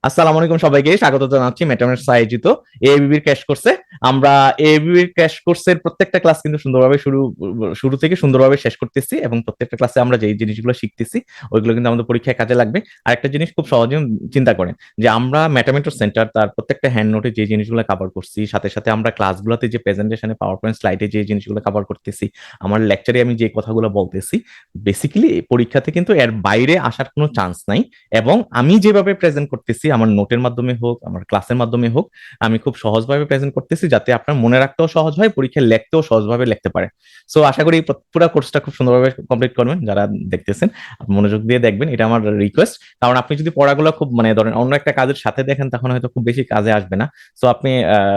আসসালামু আলাইকুম, সবাইকে স্বাগত জানাচ্ছি মেটামেটস আয়োজিত এবিবির ক্র্যাশ কোর্সে। আমরা এবিবির ক্র্যাশ কোর্সের প্রত্যেকটা ক্লাস কিন্তু সুন্দরভাবে শুরু থেকে সুন্দরভাবে শেষ করতেছি, এবং প্রত্যেকটা ক্লাসে আমরা যেই জিনিসগুলো শিখতেছি ওইগুলো কিন্তু আমাদের পরীক্ষায় কাজে লাগবে। আরেকটা জিনিস খুব সহজে চিন্তা করেন যে আমরা মেটামেটস সেন্টার তার প্রত্যেকটা হ্যান্ড নোটে যে জিনিসগুলো কভার করছি, সাথে সাথে আমরা ক্লাসগুলোতে যে প্রেজেন্টেশনে পাওয়ার পয়েন্ট স্লাইডে যে জিনিসগুলো কভার করতেছি, আমার লেকচারে আমি যে কথাগুলো বলতেছি, বেসিক্যালি পরীক্ষাতে কিন্তু এর বাইরে আসার কোনো চান্স নাই। এবং আমি যেভাবে প্রেজেন্ট করতেছি, আমার নোটের মাধ্যমে হোক, আমার ক্লাসের মাধ্যমে হোক, আমি খুব সহজভাবে প্রেজেন্ট করতেছি যাতে আপনার মনে রাখতেও সহজ হয়, পরীক্ষায় লিখতেও সহজভাবে লিখতে পারে। সো আশা করি পুরো কোর্সটা খুব সুন্দরভাবে কমপ্লিট করবেন। যারা দেখতেছেন মনোযোগ দিয়ে দেখবেন, এটা আমার রিকোয়েস্ট। কারণ আপনি যদি পড়াগুলো খুব ধরেন অন্য একটা কাজের সাথে দেখেন, তখন হয়তো খুব বেশি কাজে আসবে না। সো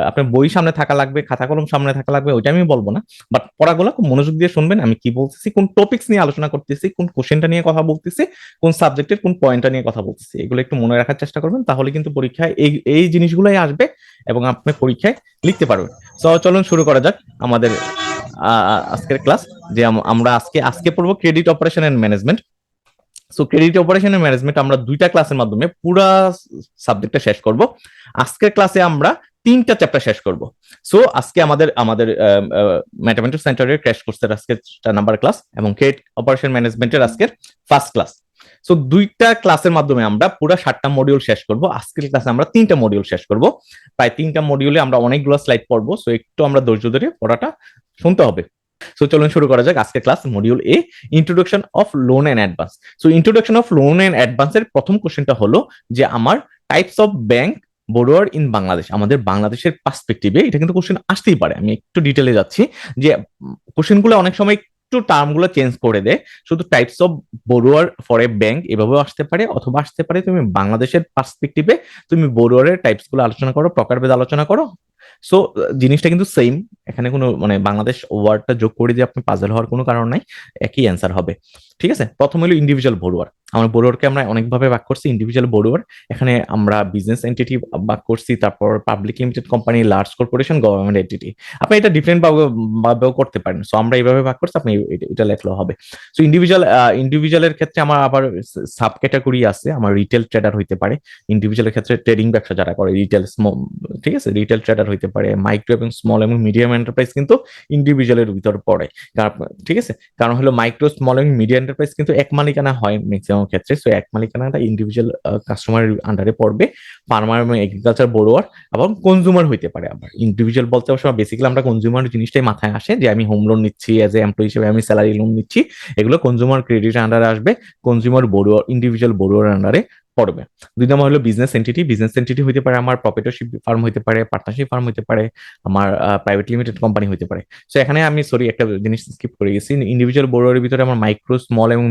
আপনার বই সামনে থাকা লাগবে, খাতা কলম সামনে থাকা লাগবে, ওইটা আমি বলবো না। বাট পড়াগুলো খুব মনোযোগ দিয়ে শুনবেন, আমি কি বলতেছি, কোন টপিক্স নিয়ে আলোচনা করতেছি, কোন কোশ্চেনটা নিয়ে কথা বলতেছি, কোন সাবজেক্টের কোন পয়েন্টটা নিয়ে কথা বলতেছি, এগুলো একটু মনে রাখার চেষ্টা করবেন। তাহলে কিন্তু পরীক্ষায় এই এই জিনিসগুলোই আসবে এবং আপনি পরীক্ষায় লিখতে পারবেন। সো চলুন শুরু করা যাক আমাদের আজকের ক্লাস। যে আমরা আজকে আজকে পড়বো credit operation and management. So credit operation and management আমরা দুইটা ক্লাসের মাধ্যমে পুরা সাবজেক্টটা শেষ করব। আজকের ক্লাসে আমরা তিনটা চ্যাপ্টার শেষ করব। সো আজকে আমাদের আমাদের ম্যাথমেটিক্স সেন্টারের ক্র্যাশ কোর্সের আজকে নাম্বার ক্লাস এবং ক্রেডিট অপারেশন ম্যানেজমেন্টের আজকের ফার্স্ট ক্লাস। সো দুইটা ক্লাসের মাধ্যমে আমরা পুরো 7টা মডিউল শেষ করব। আজকের ক্লাসে আমরা 3টা মডিউল শেষ করব। প্রায় 3টা মডিউলে আমরা অনেকগুলো স্লাইড পড়বো। সো একটু আমরা ধৈর্য ধরে পড়াটা শুনতে হবে। সো চলুন শুরু করা যাক আজকের class. Module A, introduction of loan and advance. So introduction of loan and অ্যাডভান্সের প্রথম কোশ্চেনটা হলো যে আমার types of bank borrower in Bangladesh. আমাদের বাংলাদেশের পার্সপেক্টিভে এটা কিন্তু কোশ্চেন আসতেই পারে। আমি একটু ডিটেলে যাচ্ছি যে কোশ্চেনগুলো অনেক সময় একটু টার্মগুলো চেঞ্জ করে দেয়। শুধু types of বড়োয়ার for a bank এভাবেও আসতে পারে, অথবা আসতে পারে তুমি বাংলাদেশের পার্সপেক্টিভে তুমি বড়োয়ারের টাইপস গুলো আলোচনা করো, প্রকারভেদ আলোচনা করো। সো জিনিসটা কিন্তু সেম। এখানে কোনো বাংলাদেশ ওয়ার্ডটা যোগ করে দিয়ে আপনি পাজল হওয়ার কোনো কারণ নাই, একই অ্যান্সার হবে। ঠিক আছে, প্রথম হলো ইন্ডিভিজুয়াল বড়ুয়ার। আমার বড়ুয়ারকে আমরা অনেকভাবে ভাগ করছি। ইন্ডিভিজুয়াল বড়ুয়ার, এখানে আমরা বিজনেস এন্টিটি ভাগ করছি, তারপর public limited company, large corporation, government entity. আপনি এটা ডিফারেন্ট ভাবেও করতে পারেন। সো আমরা এইভাবে ভাগ করছি, আপনি এটা লেখলেও হবে। সো ইন্ডিভিজুয়ালের ক্ষেত্রে আমার আবার সাব ক্যাটাগরি আছে। আমার রিটেল ট্রেডার হইতে পারে। ইন্ডিভিজুয়ালের ক্ষেত্রে ট্রেডিং ব্যবসা যারা করে, রিটেল স্মল, ঠিক আছে, রিটেল ট্রেডার হইতে পারে। মাইক্রো এবং স্মল এবং মিডিয়াম এন্টারপ্রাইজ কিন্তু ইন্ডিভিজুয়ালের ভিতর পড়ে। ঠিক আছে, কারণ হলো মাইক্রো স্মল এবং মিডিয়াম এন্টারপ্রাইজ কিন্তু এক মালিকানা হয় ম্যাক্সিমাম ক্ষেত্রে। সো এক মালিকানাটা ইন্ডিভিজুয়াল কাস্টমারের আন্ডারে পড়বে। ফার্মার এবং এগ্রিকালচার বড়োয়ার এবং কনজিউমার হইতে পারে। আবার ইন্ডিভিজুয়াল বলতে অবশ্য বেসিক্যালি আমরা কনজিউমার জিনিসটাই মাথায় আসে, যে আমি হোম লোন নিচ্ছি, এজ এ এমপ্লয়ি হিসেবে আমি স্যালারি লোন নিচ্ছি, এগুলো কনজিউমার ক্রেডিটের আন্ডারে আসবে। কনজিউমার বড়োয়ার, ইন্ডিভিজুয়াল বড়োয়ার আন্ডারে পড়বে। দুই নম্বর হলো বিজনেস এন্টিটি। বিজনেস এন্টিটি হইতে পারে আমার প্রপ্রাইটরশিপ ফার্ম হইতে পারে, পার্টনারশিপ ফার্ম হইতে পারে, আমার প্রাইভেট লিমিটেড কোম্পানি হইতে পারে। সো এখানে আমি সরি একটা জিনিস স্কিপ করে গেছি। ইন্ডিভিজুয়াল বড়োয়ারের ভিতরে আমার মাইক্রো স্মল এবং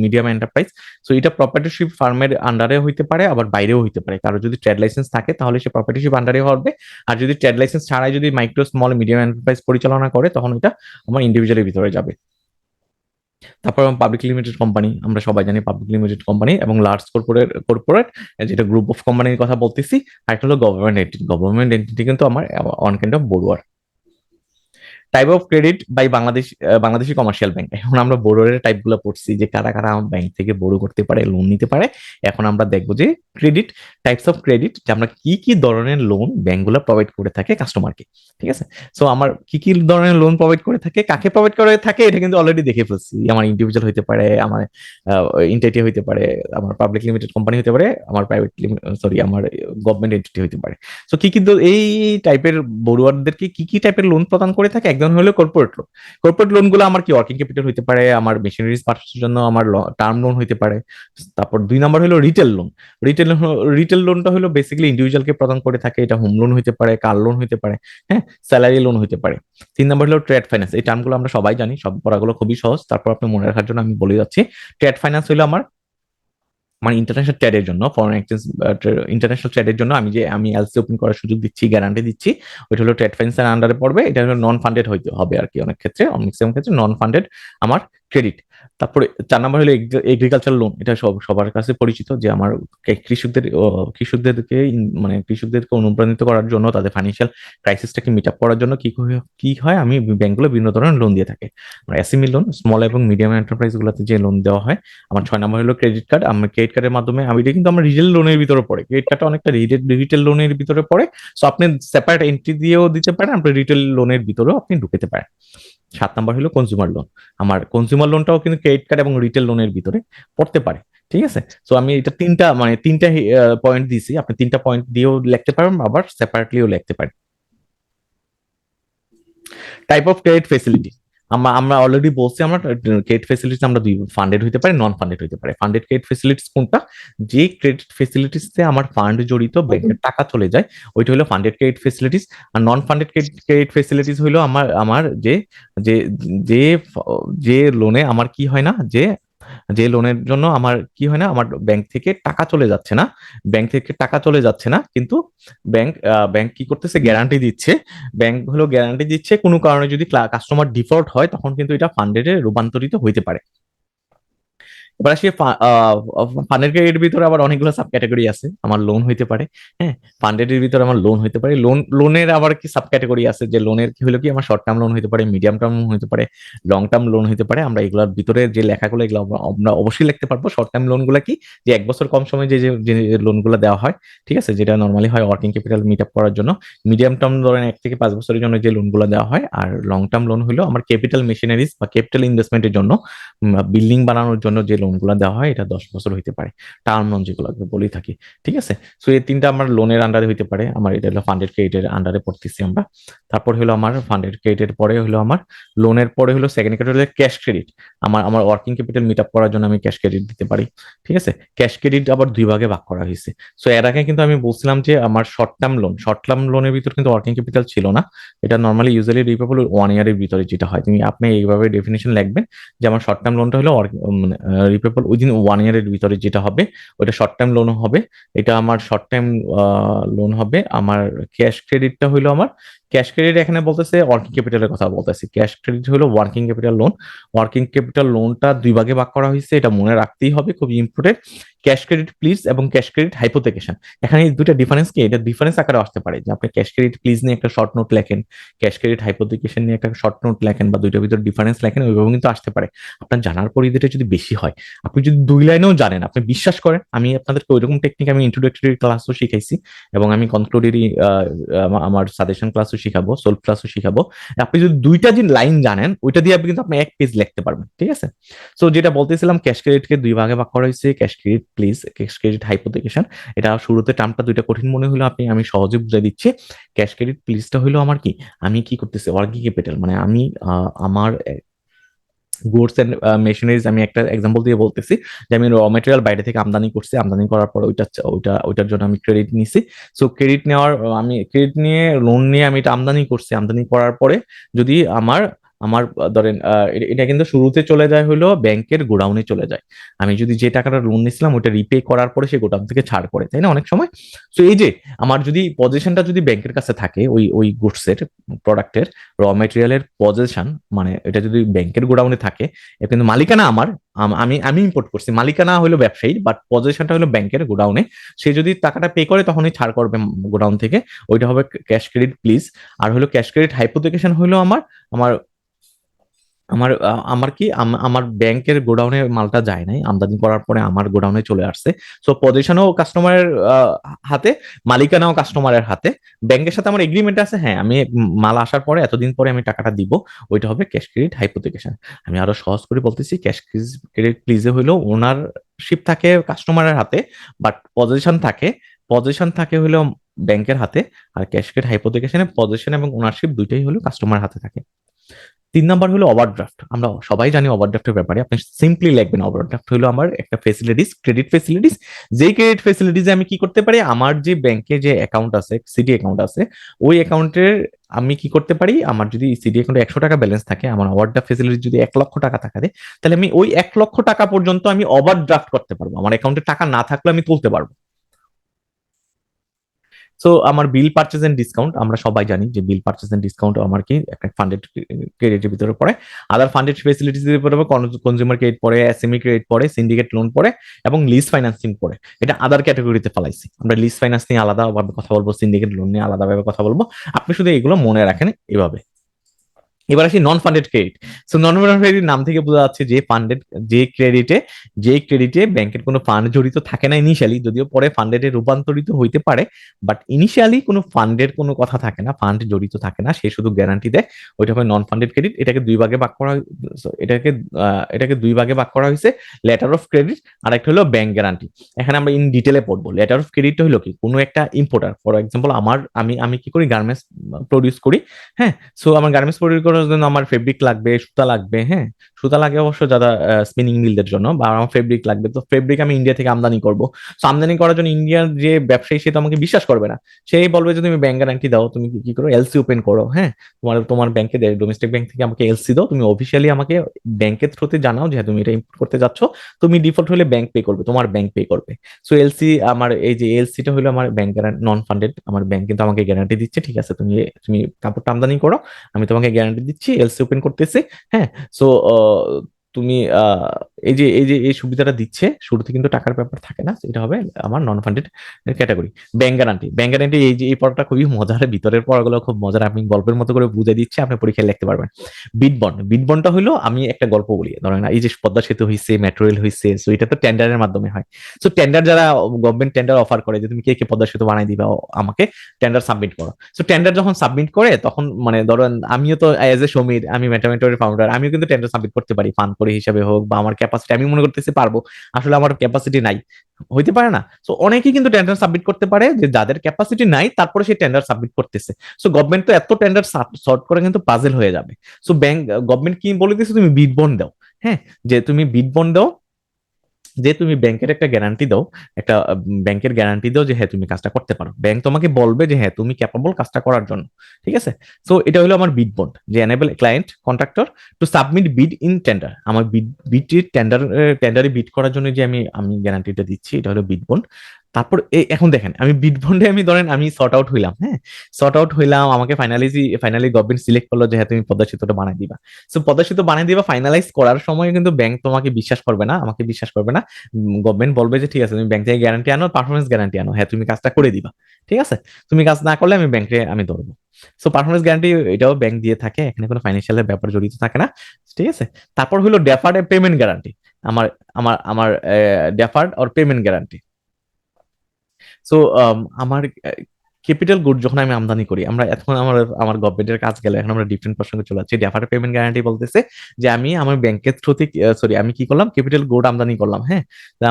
মিডিয়াম এন্টারপ্রাইজ। সো এটা প্রপ্রাইটরশিপ ফার্মের আন্ডারে হইতে পারে, আবার বাইরেও হইতে পারে। কারো যদি ট্রেড লাইসেন্স থাকে তাহলে সে প্রপ্রাইটরশিপ আন্ডারে হবে। আর যদি ট্রেড লাইসেন্স ছাড়াই যদি মাইক্রো স্মল মিডিয়াম এন্টারপ্রাইজ পরিচালনা করে, তখন এটা আমার ইন্ডিভিজুয়ালের ভিতরে যাবে। তারপর পাবলিক লিমিটেড কোম্পানি, আমরা সবাই জানি পাবলিক লিমিটেড কোম্পানি, এবং লার্জ কর্পোরেট যেটা গ্রুপ অফ কোম্পানির কথা বলতেছি। আর একটা হলো গভর্নমেন্ট এন্টিটি। গভর্নমেন্ট এন্টিটি কিন্তু আমার own kind of borrower. Type of credit by Bangladeshi commercial bank. এখন আমরা বোরোর টাইপ গুলো পড়ছি যে কারা কারা ব্যাংক থেকে বোরো করতে পারে, লোন নিতে পারে। এখন আমরা দেখবো যে ক্রেডিট, টাইপস অফ ক্রেডিট, যে আমরা কি কি ধরনের লোন ব্যাংকগুলো প্রোভাইড করে থাকে কাস্টমারকে। ঠিক আছে, সো আমার কি কি ধরনের লোন প্রোভাইড করে থাকে, কাকে প্রোভাইড করে থাকে, এটা কিন্তু অলরেডি দেখে ফেলছি। আমার ইন্ডিভিজুয়াল হইতে পারে, আমার এন্টিটি হইতে পারে, আমার পাবলিক লিমিটেড কোম্পানি হতে পারে, আমার প্রাইভেট সরি আমার গভর্নমেন্ট এন্টিটি হইতে পারে। সো কি কি এই টাইপের বড়ুয়ারদেরকে কি কি টাইপের লোন প্রদান করে থাকে। একজন হলো কর্পোরেট লোন। কর্পোরেট লোন গুলো আমার কি ওয়ার্কিং ক্যাপিটাল হইতে পারে, আমার মেশিনারিজ পারচেজের জন্য আমার টার্ম লোন হইতে পারে। তারপর 2 নম্বর হলো রিটেল লোন। রিটেল লোনটা হলো বেসিক্যালি ইন্ডিভিজুয়ালকে প্রদান করে থাকে। এটা হোম লোন হইতে পারে, কার লোন হইতে পারে, হ্যাঁ, স্যালারি লোন হইতে পারে। 3 নম্বর হলো ট্রেড ফাইন্যান্স। এই টার্মগুলো আমরা সবাই জানি, সব পড়াগুলো খুবই সহজ। তারপর আপনি মনে রাখার জন্য আমি বলে যাচ্ছি, ট্রেড ফাইন্যান্স হলো আমার মানে ইন্টারন্যাশনাল ট্রেডের জন্য, ফরেন এক্সচেঞ্জ ইন্টারন্যাশনাল ট্রেডের জন্য আমি এলসি ওপেন করার সুযোগ দিচ্ছি, গ্যারান্টি দিচ্ছি। ওইটা হলো ট্রেড ফাইন্যান্সের আন্ডারে পড়বে। এটা হলো নন ফান্ডেড হইতে হবে আর কি। অনেক ক্ষেত্রে, ম্যাক্সিমাম ক্ষেত্রে নন ফান্ডেড আমার ক্রেডিট। তারপরে 4 নাম্বার হলো এগ্রিকালচার লোন। এটা সবার কাছে পরিচিত যে আমার কৃষকদেরকে মানে কৃষকদেরকে অনুপ্রাণিত করার জন্য তাদের ফাইন্যান্সিয়াল ক্রাইসিসটাকে মিট আপ করার জন্য কি হয় আমি ব্যাংকগুলো বিভিন্ন ধরনের লোন দিয়ে থাকে। এসএমই লোন, স্মল এবং মিডিয়াম এন্টারপ্রাইজ গুলোতে যে লোন দেওয়া হয়। আমার 6 নাম্বার হলো ক্রেডিট কার্ড। আমার ক্রেডিট কার্ডের মাধ্যমে এটা কিন্তু আমার রিটেল লোনের ভিতরে পড়ে। ক্রেডিট কার্ডটা অনেকটা রিটেল লোনের ভিতরে পড়ে। সো আপনি সেপারেট এন্ট্রি দিয়েও দিতে পারেন, আপনি রিটেল লোনের ভিতরেও আপনি ঢুকেতে পারেন। 7 নাম্বার হলো কনজিউমার লোন। আমার কনজিউমার লোনটাও কিন্তু ক্রেডিট কার্ড এবং রিটেল লোনের ভিতরে পড়তে পারে। ঠিক আছে, সো আমি এটা তিনটা পয়েন্ট দিছি, আপনি 3টা পয়েন্ট দিয়েও লিখতে পারেন, আবার সেপারেটলিও লিখতে পারেন। টাইপ অফ ক্রেডিট ফেসিলিটি, আমরা অলরেডি বলছি, আমরা ক্রেডিট ফেসিলিটিস আমরা দুই ফান্ডেড হইতে পারে, নন ফান্ডেড হইতে পারে। ফান্ডেড ক্রেডিট ফেসিলিটিস কোনটা? যে ক্রেডিট ফেসিলিটিসে আমার ফান্ড জড়িত, ব্যাংকের টাকা চলে যায়, ওইটা হলো ফান্ডেড ক্রেডিট ফেসিলিটিস। আর নন ফান্ডেড ক্রেডিট ফেসিলিটিস হলো আমার আমার যে যে যে যে লোনে আমার কি হয় না, যে লোনের জন্য আমার কি হয় না, আমার ব্যাংক থেকে টাকা চলে যাচ্ছে না, কিন্তু ব্যাংক কি করতেছে, গ্যারান্টি দিচ্ছে। ব্যাংক হলো গ্যারান্টি দিচ্ছে, কোনো কারণে যদি কাস্টমার ডিফল্ট হয় তখন কিন্তু এটা ফান্ডেডে রূপান্তরিত হইতে পারে। এবার আসি ফান্ডেড ক্রেডিটের ভিতরে আবার অনেকগুলো সাব ক্যাটাগরি আছে। আমার লোন হইতে পারে, হ্যাঁ, ফান্ডেড এর ভিতরে আমার লোন হইতে পারে। লোনের আবার কি সাব ক্যাটাগরি আছে, যে লোনের কি হলো কি, আমার শর্ট টার্ম লোন হইতে পারে, মিডিয়াম টার্ম লোন হইতে পারে, লং টার্ম লোন হইতে পারে। আমরা এগুলোর ভিতরে যে লেখাগুলো, এগুলো আমরা অবশ্যই লিখতে পারবো। শর্ট টার্ম লোন গুলা কি, যে 1 বছর কম সময় যে লোন গুলো দেওয়া হয়, ঠিক আছে, যেটা নর্মালি হয় ওয়ার্কিং ক্যাপিটাল মিট আপ করার জন্য। মিডিয়াম টার্ম ধরেন 1 থেকে 5 বছরের জন্য যে লোনগুলো দেওয়া হয়। আর লং টার্ম লোন হলো আমার ক্যাপিটাল মেশিনারিজ বা ক্যাপিটাল ইনভেস্টমেন্টের জন্য, বিল্ডিং বানানোর জন্য যে লোনগুলো দেওয়া হয়, এটা 10 বছর হইতে পারে। টার্ম লোন যেগুলো বলি থাকি, ঠিক আছে। সো এই 3টা আমার লোনের আন্ডারে হইতে পারে। আমার এটা হলো ফান্ডেড ক্রেডিটের আন্ডারে পড়তেছি আমরা। তারপর হলো আমার ফান্ডেড ক্রেডিটের পরে হলো আমার লোনের পরে হলো সেকেন্ড ক্যাটাগরি ক্যাশ ক্রেডিট। আমার ওয়ার্কিং ক্যাপিটাল মিট আপ করার জন্য আমি ক্যাশ ক্রেডিট দিতে পারি, ঠিক আছে। ক্যাশ ক্রেডিট আবার 2 ভাগে ভাগ করা হয়েছে। সো এর আগে কিন্তু আমি বলছিলাম যে আমার শর্ট টার্ম লোনের ভিতর কিন্তু ওয়ার্কিং ক্যাপিটাল ছিল না। এটা নর্মালি ইউজুয়ালি রিপেবল 1 ইয়ারের ভিতরে যেটা হয়, আপনি এইভাবে ডেফিনেশন লিখবেন যে আমার শর্ট টার্ম লোনটা হলো রিপেবল উইদিন 1 ইয়ারের ভিতরে যেটা হবে, ওইটা শর্ট টার্ম লোন হবে। এটা আমার শর্ট টার্ম লোন হবে। আমার ক্যাশ ক্রেডিটটা হলো আমার ক্যাশ ক্রেডিট এখানে বলতেছে ওয়ার্কিং ক্যাপিটালের কথা বলতেছি। ক্যাশ ক্রেডিট হলো working capital loan. Working capital লোনটা 2 ভাগে ভাগ করা হয়েছে, এটা মনে রাখতেই হবে, খুব ইম্পর্টেন্ট। ক্যাশ ক্রেডিট প্লিজ এবং ক্যাশ ক্রেডিট হাইপোথেকেশন। এখানে এই দুইটা ডিফারেন্স কি, এটা ডিফারেন্স আকারে আসতে পারে যে আপনি ক্যাশ ক্রেডিট প্লিজ নিয়ে একটা শর্ট নোট লেখেন, ক্যাশ ক্রেডিট হাইপোথেকেশন নিয়ে একটা শর্ট নোট লেখেন, বা দুইটার ভিতরে ডিফারেন্স লেখেন, ওইভাবে কিন্তু আসতে পারে। আপনার জানার পরিধিটা যদি বেশি হয়, আপনি যদি 2 লাইনেও জানেন, আপনি বিশ্বাস করেন আমি আপনাদেরকে ওইরকম টেকনিক আমি ইন্ট্রোডাক্টরি ক্লাসও শিখাইছি, এবং আমি কনক্লুডেরই আমার সাজেশন ক্লাসও শিখাবো, সোলভ ক্লাসও শিখাবো। আপনি যদি 2টা লাইন জানেন, ওইটা দিয়ে আপনি কিন্তু আপনি 1 পেজ লিখতে পারবেন, ঠিক আছে। সো যেটা বলতেছিলাম, ক্যাশ ক্রেডিটকে 2 ভাগে ভাগ করা হয়েছে, cash credit pledge, cash credit hypothecation. এটা শুরুতে টার্মটা দুইটা কঠিন মনে হলো, আমি সহজে বুঝাই দিচ্ছি। ক্যাশ ক্রেডিট প্লিজটা হলো আমার কি, আমি কি করতেছি, ওয়ার্কিং ক্যাপিটাল মানে আমি আমার গুডস এন্ড মেশিনারিজ, আমি একটা এক্সাম্পল দিয়ে বলতেছি যে আমি র মেটেরিয়াল বাইরে থেকে আমদানি করছি, আমদানি করার পর ওইটার জন্য আমি ক্রেডিট নিছি। সো আমি ক্রেডিট নিয়ে লোন নিয়ে আমি এটা আমদানি করছি, আমদানি করার পরে যদি আমার আমার ধরেন এটা কিন্তু শুরুতে চলে যায় হলো ব্যাংকের গোডাউনে চলে যায়। আমি যদি যে টাকাটা লোন নিছিলাম ওইটা রিপে করার পরে সে গোডাউন থেকে ছাড় করে, তাই না, অনেক সময়। তো এই যে আমার যদি পজিশনটা যদি ব্যাংকের কাছে থাকে, ওই গুডসের, প্রোডাক্টের র মেটেরিয়ালের পজিশন, মানে এটা যদি ব্যাংকের গোডাউনে থাকে, এটা কিন্তু মালিকানা আমার, আমি আমি ইম্পোর্ট করছি, মালিকানা হলো ব্যবসায়ী, বাট পজিশনটা হলো ব্যাংকের গোডাউনে। সে যদি টাকাটা পে করে তখনই ছাড় করবে গোডাউন থেকে, ওইটা হবে ক্যাশ ক্রেডিট প্লিজ। আর হলো ক্যাশ ক্রেডিট হাইপোথেকেশন হলো আমার আমার আমার আমার কি আমার ব্যাংকের গোডাউনে মালটা যায় নাই, আমদানি করার পরে আমার গোডাউনে চলে আসছে। সো পজিশনও কাস্টমারের হাতে, মালিকানাও কাস্টমারের হাতে। ব্যাংকের সাথে আমার এগ্রিমেন্ট আছে, হ্যাঁ, আমি মাল আসার পরে এতদিন পরে আমি টাকাটা দিব, ওইটা হবে ক্যাশ ক্রেডিট হাইপোথেকেশন। আমি আরো সহজ করে বলতেছি, ক্যাশ ক্রেডিট প্লিজে হইলো ওনারশিপ থাকে কাস্টমারের হাতে, বাট পজিশন থাকে হলো ব্যাংকের হাতে। আর ক্যাশ ক্রেডিট হাইপোথেকেশনে পজিশন এবং ওনারশিপ দুইটাই হলো কাস্টমার হাতে থাকে। 3 নাম্বার হলো ওভারড্রাফট। আমরা সবাই জানি ওভারড্রাফটের ব্যাপারে, আপনি সিম্পলি লিখবেন ওভারড্রাফট হলো আমার একটা ফেসিলিটিস, ক্রেডিট ফেসিলিটিস। যেই ক্রেডিট ফেসিলিটিসে আমি কি করতে পারি, আমার যে ব্যাংকে যে অ্যাকাউন্ট আছে, সিডি অ্যাকাউন্ট আছে, ওই অ্যাকাউন্টের আমি কি করতে পারি, আমার যদি সিডি অ্যাকাউন্টে 100 টাকা ব্যালেন্স থাকে, আমার ওভারড্রাফট ফেসিলিটি যদি 1 লক্ষ টাকা থাকে, তাহলে আমি ওই 1 লক্ষ টাকা পর্যন্ত আমি ওভারড্রাফট করতে পারবো। আমার অ্যাকাউন্টে টাকা না থাকলে আমি তুলতে পারবো। সো আমার বিল পারচেজ এন্ড ডিসকাউন্ট, আমরা সবাই জানি যে বিল পারচেজ এন্ড ডিসকাউন্ট আমার কি একটা ফান্ডেড ক্রেডিটের ভিতরে পড়ে। আদার ফান্ডেড ফেসিলিটিস এর ভিতরে কনজিউমার ক্রেডিট পড়ে, এসএমই ক্রেডিট পড়ে, সিন্ডিকেট লোন পড়ে এবং লিজ ফাইন্যান্সিং পড়ে। এটা আদার ক্যাটাগরিতে ফেলাইছি। আমরা লিজ ফাইন্যান্স নিয়ে আলাদাভাবে কথা বলবো, সিন্ডিকেট লোন নিয়ে আলাদাভাবে কথা বলবো। আপনি শুধু এগুলো মনে রাখেন এভাবে। এবার আসি non funded credit. So non funded credit নাম থেকে বোঝা যাচ্ছে যে ফান্ডেড, যে ক্রেডিটে ব্যাংকের কোনো ফান্ড জড়িত থাকে না ইনিশিয়ালি, যদিও পরে ফান্ডেডে রূপান্তরিত হইতে পারে, বাট ইনিশিয়ালি কোনো ফান্ডের কোনো কথা থাকে না, ফান্ড জড়িত থাকে না, সে শুধু গ্যারান্টি দেয়, ওইটা হয় নন ফান্ডেড ক্রেডিট। এটাকে দুই ভাগে ভাগ করা, এটাকে দুই ভাগে ভাগ করা হয়েছে, লেটার অফ ক্রেডিট আর একটা হলো ব্যাংক গ্যারান্টি। এখানে আমরা ইন ডিটেলে পড়বো। লেটার অফ ক্রেডিট হলো কি, কোনো একটা ইম্পোর্টার, ফর এক্সাম্পল আমি আমি কি করি, গার্মেন্টস প্রডিউস করি, হ্যাঁ। সো আমার গার্মেন্টস প্রডিউস করার জন্য আমার ফেব্রিক লাগবে, সুতা লাগবে, হ্যাঁ। সুতা লাগে অবশ্য যারা স্পিনিং মিলদের জন্য, বা আমার ফেব্রিক লাগবে। তো ফেব্রিক আমি ইন্ডিয়া থেকে আমদানি করব। সো আমদানি করার জন্য ইন্ডিয়ার যে ব্যবসায়ী, সে তো আমাকে বিশ্বাস করবে না। সেই বলবে যে তুমি ব্যাংক গ্যারান্টি দাও, তুমি কি করো, এলসি ওপেন করো, হ্যাঁ। তোমার ব্যাংকে ডোমেস্টিক ব্যাংক থেকে আমাকে এলসি দাও, তুমি অফিসিয়ালি আমাকে ব্যাংকের থ্রুতে জানাও যে তুমি এটা ইম্পোর্ট করতে যাচ্ছ। তুমি ডিফল্ট হলে ব্যাংক পে করবে, তোমার ব্যাংক পে করবে। সো এলসি, আমার এই যে এলসিটা হলো আমার ব্যাংক গ্যারান্টি, নন ফান্ডেড। আমার ব্যাংক কিন্তু আমাকে গ্যারান্টি দিচ্ছে, ঠিক আছে, তুমি তুমি কাপড়টা আমদানি করো, আমি তোমাকে গ্যারান্টি দিচ্ছি, এলসি ওপেন করতেছি, হ্যাঁ। সো তুমি এই সুবিধাটা দিচ্ছে, শুরুতে কিন্তু টাকার ব্যাপার থাকে না, এটা হবে আমার নন ফান্ডেড ক্যাটাগরি। ব্যাংক গ্যারান্টি এই যে এই পড়াটা খুবই মজার, ভিতরের পড়াগুলো খুব মজার, আমি গল্পের মতো করে বুঝে দিচ্ছি, আপনি পরীক্ষায় লিখতে পারবেন। বিড বন্ডটা হলো, আমি একটা গল্প বলি, ধরেন এই যে পদ্মা সেতু হয়েছে, মেট্রো রেল হয়েছে, সো এটা তো টেন্ডারের মাধ্যমে হয়। সো টেন্ডার যারা, গভর্নমেন্ট টেন্ডার অফার করে যে তুমি কে কে পদ্মা সেতু বানাই দিবা, আমাকে টেন্ডার সাবমিট করো। সো টেন্ডার যখন সাবমিট করে, তখন মানে ধরেন আমিও তো এজ এ সমীর, আমি মেটামেন্টরের ফাউন্ডার, আমিও কিন্তু টেন্ডার সাবমিট করতে পারি, ফান্ড করে হিসাবে হোক, বা আমার ক্যাপাসিটি আমি মনে করতেছি পারবো, আসলে আমার ক্যাপাসিটি নাই, হইতে পারে না। সো অনেকেই কিন্তু টেন্ডার সাবমিট করতে পারে, যে যাদের ক্যাপাসিটি নাই তারপরে সেই টেন্ডার সাবমিট করতেছে। সো গভর্নমেন্ট তো এত টেন্ডার সর্ট করে কিন্তু পাজেল হয়ে যাবে। সো গভর্নমেন্ট কি বলে দিচ্ছে, তুমি বিড বন্ড দাও, হ্যাঁ, যে তুমি বিড বন্ড দাও, যে তুমি ব্যাংকের একটা গ্যারান্টি দাও, একটা ব্যাংকের গ্যারান্টি দাও যে হ্যাঁ তুমি কাজটা করতে পারো, ব্যাংক তোমাকে বলবে যে হ্যাঁ তুমি ক্যাপাবল কাজটা করার জন্য, ঠিক আছে। সো এটা হলো আমার বিড বন্ড, যে enable client contractor to submit bid in tender. আমার বিড টেন্ডারে বিড করার জন্য যে আমি আমি গ্যারান্টিটা দিচ্ছি, এটা হলো বিড বন্ড। তারপর এখন দেখেন, আমি বিড বন্ডে আমি ধরেন আমি সর্ট আউট হইলাম, হ্যাঁ, সর্ট আউট হইলাম, আমাকে ফাইনালি গভর্নমেন্ট সিলেক্ট করলো যে হ্যাঁ তুমি পদ্মা সেতুটা বানাই দিবা। সো পদ্মা সেতু বানাই দিবা, ফাইনালাইজ করার সময় কিন্তু ব্যাংক তোমাকে বিশ্বাস করবে না, আমাকে বিশ্বাস করবে না। গভর্নমেন্ট বলবে যে ঠিক আছে তুমি ব্যাংক থেকে গ্যারান্টি আনো, পারফরমেন্স গ্যারান্টি আনো, হ্যাঁ তুমি কাজটা করে দিবা, ঠিক আছে। তুমি কাজ না করলে আমি ব্যাংকে আমি ধরবো। সো পারফরমেন্স গ্যারান্টি এটাও ব্যাংক দিয়ে থাকে, এখানে কোনো ফাইন্যান্সিয়াল ব্যাপার জড়িত থাকে না, ঠিক আছে। তারপর হলো ডেফার্ড পেমেন্ট গ্যারান্টি। আমার আমার deferred or payment guarantee. So আমার ক্যাপিটাল গুড যখন আমি আমদানি করি, আমরা এখন আমার আমার গভর্নমেন্টের কাজ গেলে এখন আমরা ডিফারেন্ট প্রসঙ্গে চলে যাচ্ছি। ডেফার্ড পেমেন্ট গ্যারান্টি বলতেছে যে আমি আমার ব্যাংকের থ্রুতে, সরি আমি কি করলাম, ক্যাপিটাল গুড আমদানি করলাম, হ্যাঁ।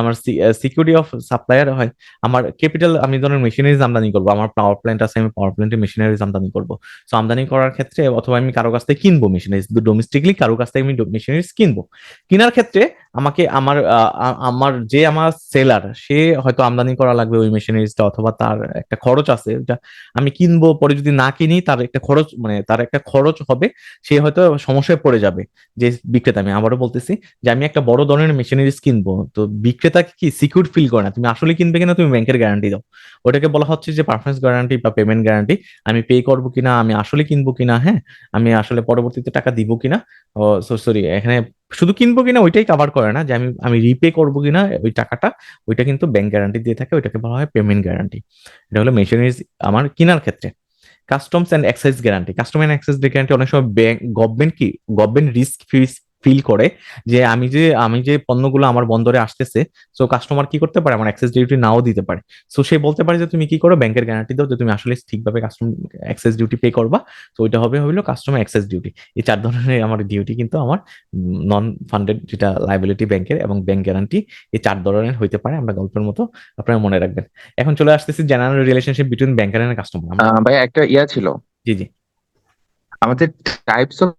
আমার সিকিউরিটি অফ সাপ্লায়ার হয়, আমার ক্যাপিটাল, আমি ধরেন মেশিনারিজ আমদানি করবো, আমার পাওয়ার প্ল্যান্ট আছে, আমি পাওয়ার প্ল্যান্টে মেশিনারিজ আমদানি করবো। সো আমদানি করার ক্ষেত্রে, অথবা আমি কারো কাছ থেকে কিনবো মেশিনারিজ, ডোমেস্টিকলি কারো কাছ থেকে আমি মেশিনারিজ কিনবো, কেনার ক্ষেত্রে আমাকে আমার যে আমার সেলার, সে হয়তো আমদানি করা লাগবে ওই মেশিনারিজটা, অথবা তার একটা খরচ আছে, এটা আমি কিনবো, পরে যদি না কিনি তার একটা খরচ, মানে তার একটা খরচ হবে, সে হয়তো সমস্যায় পড়ে যাবে। যে বিক্রেতা, আমি আবারও বলতেছি যে আমি একটা বড় ধরনের মেশিনারিজ কিনবো, তো বিক্রেতা কি সিকিউর ফিল করে না, তুমি আসলে কিনবে কিনা, তুমি ব্যাংকের গ্যারান্টি দাও, ওটাকে বলা হচ্ছে যে পারফরমেন্স গ্যারান্টি বা পেমেন্ট গ্যারান্টি। আমি পে করবো কিনা, আমি আসলে কিনবো কিনা, হ্যাঁ, আমি আসলে পরবর্তীতে টাকা দিব কিনা, ও সরি, এখানে শুধু কিনবো কিনা ওইটাই কভার করে না, যে আমি আমি রিপে করবো কিনা ওই টাকাটা, ওইটা কিন্তু ব্যাংক গ্যারান্টি দিয়ে থাকে, ওইটাকে বলা হয় পেমেন্ট গ্যারান্টি। এটা হলো মেশিনারিজ আমার কেনার ক্ষেত্রে। Customs and excise guarantee, custom and excise guarantee অনেক সময় ব্যাংক, গভর্নমেন্ট রিস্ক ফিল করে যে আমি যে পণ্যগুলো আমার বন্দরে আসতেছে, সো কাস্টমার কি করতে পারে, আমার এক্সেস ডিউটি নাও দিতে পারে। সো সে বলতে পারে যে তুমি কি করো, ব্যাংকের গ্যারান্টি দাও যে তুমি আসলে ঠিকভাবে কাস্টম এক্সেস ডিউটি পে করবা। তো ওইটা হলো কাস্টমার এক্সেস ডিউটি। এই চার ধরনের আমার ডিউটি কিন্তু আমার নন ফান্ডেড, যেটা লাইবিলিটি ব্যাংকের এবং ব্যাংক গ্যারান্টি, এই চার ধরনের হইতে পারে, আমরা গল্পের মতো, আপনারা মনে রাখবেন। এখন চলে আসতেছি general relationship between banker and customer. ভাই একটা ইয়া ছিল জি জি। আমাদের টাইপস অফ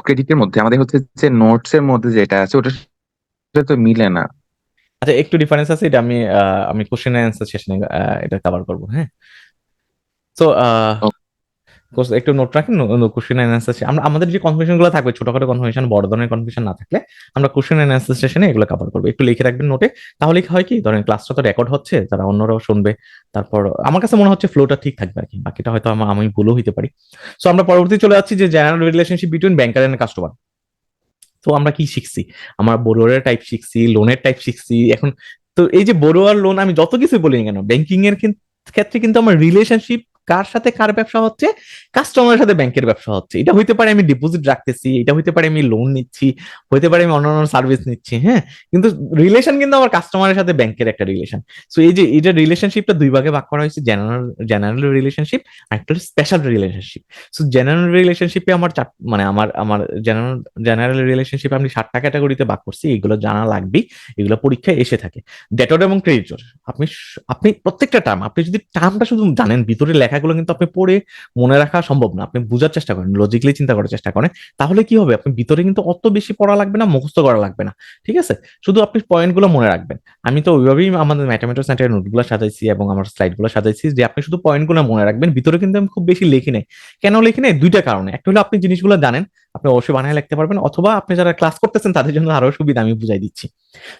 ক্রেডিটের মধ্যে, আমাদের হচ্ছে যে নোটস এর মধ্যে যেটা আছে ওটার সাথে তো মিলে না। আচ্ছা, একটু ডিফারেন্স আছে, এটা আমি কোশ্চেন অ্যান্সার সেশনে এটা কভার করবো, হ্যাঁ। তো একটু নোট রাখেন, কোশ্চেন এন্ড অ্যান্সার। আমরা আমাদের যে কনফারেশন গুলো থাকবে, ছোটখাটো কনফারেশন, বড় ধরনের কনফারেশন না থাকলে আমরা কোশ্চেন এন্ড অ্যান্সার সেশনে এগুলো কভার করবো। একটু লিখে রাখবেন নোটে, তাহলে কি হয় কি, ধরেন ক্লাসটা তো রেকর্ড হচ্ছে, যারা অন্যরাও শুনবে, তারপর আমার কাছে মনে হচ্ছে ফ্লোটা ঠিক থাকবে আর কি, বাকিটা হয়তো আমি ভুলও হইতে পারি। সো আমরা পরবর্তী চলে যাচ্ছি যে general relationship between banker and customer. তো আমরা কি শিখছি, আমরা বোরোয়ারের টাইপ শিখছি, লোনের টাইপ শিখছি এখন। তো এই যে বোরোয়ার লোন আমি যত কিছু বলি না কেন, ব্যাংকিং এর ক্ষেত্রে কিন্তু আমার রিলেশনশিপ কার সাথে কার ব্যবসা হচ্ছে, কাস্টমারের সাথে ব্যাংকের ব্যবসা হচ্ছে। এটা হইতে পারে আমি ডিপোজিট রাখতেছি, এটা হইতে পারে আমি লোন নিচ্ছি, হইতে পারে আমি অন্যান্য সার্ভিস নিচ্ছি, হ্যাঁ, কিন্তু রিলেশন কিন্তু আমার কাস্টমারের সাথে ব্যাংকের একটা রিলেশন। সো এই যে এটা রিলেশনশিপটা দুই ভাগে ভাগ করা হয়েছে, জেনারেল জেনারেল রিলেশনশিপ আর একটা স্পেশাল রিলেশনশিপ। সো জেনারেল রিলেশনশিপে আমার মানে আমার আমার জেনারেল জেনারেল রিলেশনশিপ আমি 7টা ক্যাটাগরিতে ভাগ করছি, এগুলো জানা লাগবেই, এগুলো পরীক্ষায় এসে থাকে। ডেটর এবং ক্রেডিটর, আপনি আপনি প্রত্যেকটা টার্ম, আপনি যদি টার্মটা শুধু জানেন, ভিতরে লেখাগুলো কিন্তু আপনি পড়ে মনে রাখা সম্ভব না। আপনি বোঝার চেষ্টা করেন, লজিক্যালি চিন্তা করার চেষ্টা করেন, তাহলে কি হবে, আপনি ভিতরে কিন্তু অত বেশি পড়া লাগবে না, মুখস্থ করা লাগবে না, ঠিক আছে? শুধু আপনি পয়েন্টগুলো মনে রাখবেন। আমি তো ওইভাবেই আমাদের ম্যাথামেটিক্স সেন্টারের নোটগুলো সাজাইছি এবং আমার স্লাইডগুলো সাজাইছি, যে আপনি শুধু পয়েন্টগুলো মনে রাখবেন, ভিতরে কিন্তু আমি খুব বেশি লিখি নাই। কেন লিখি নাই? দুইটা কারণে। একটা হলো আপনি জিনিসগুলো জানেন, আপনি অবশ্যই বানায় লিখতে পারবেন, অথবা আপনি যারা ক্লাস করতেছেন তাদের জন্য আরো সুবিধা, আমি বুঝাই দিচ্ছি।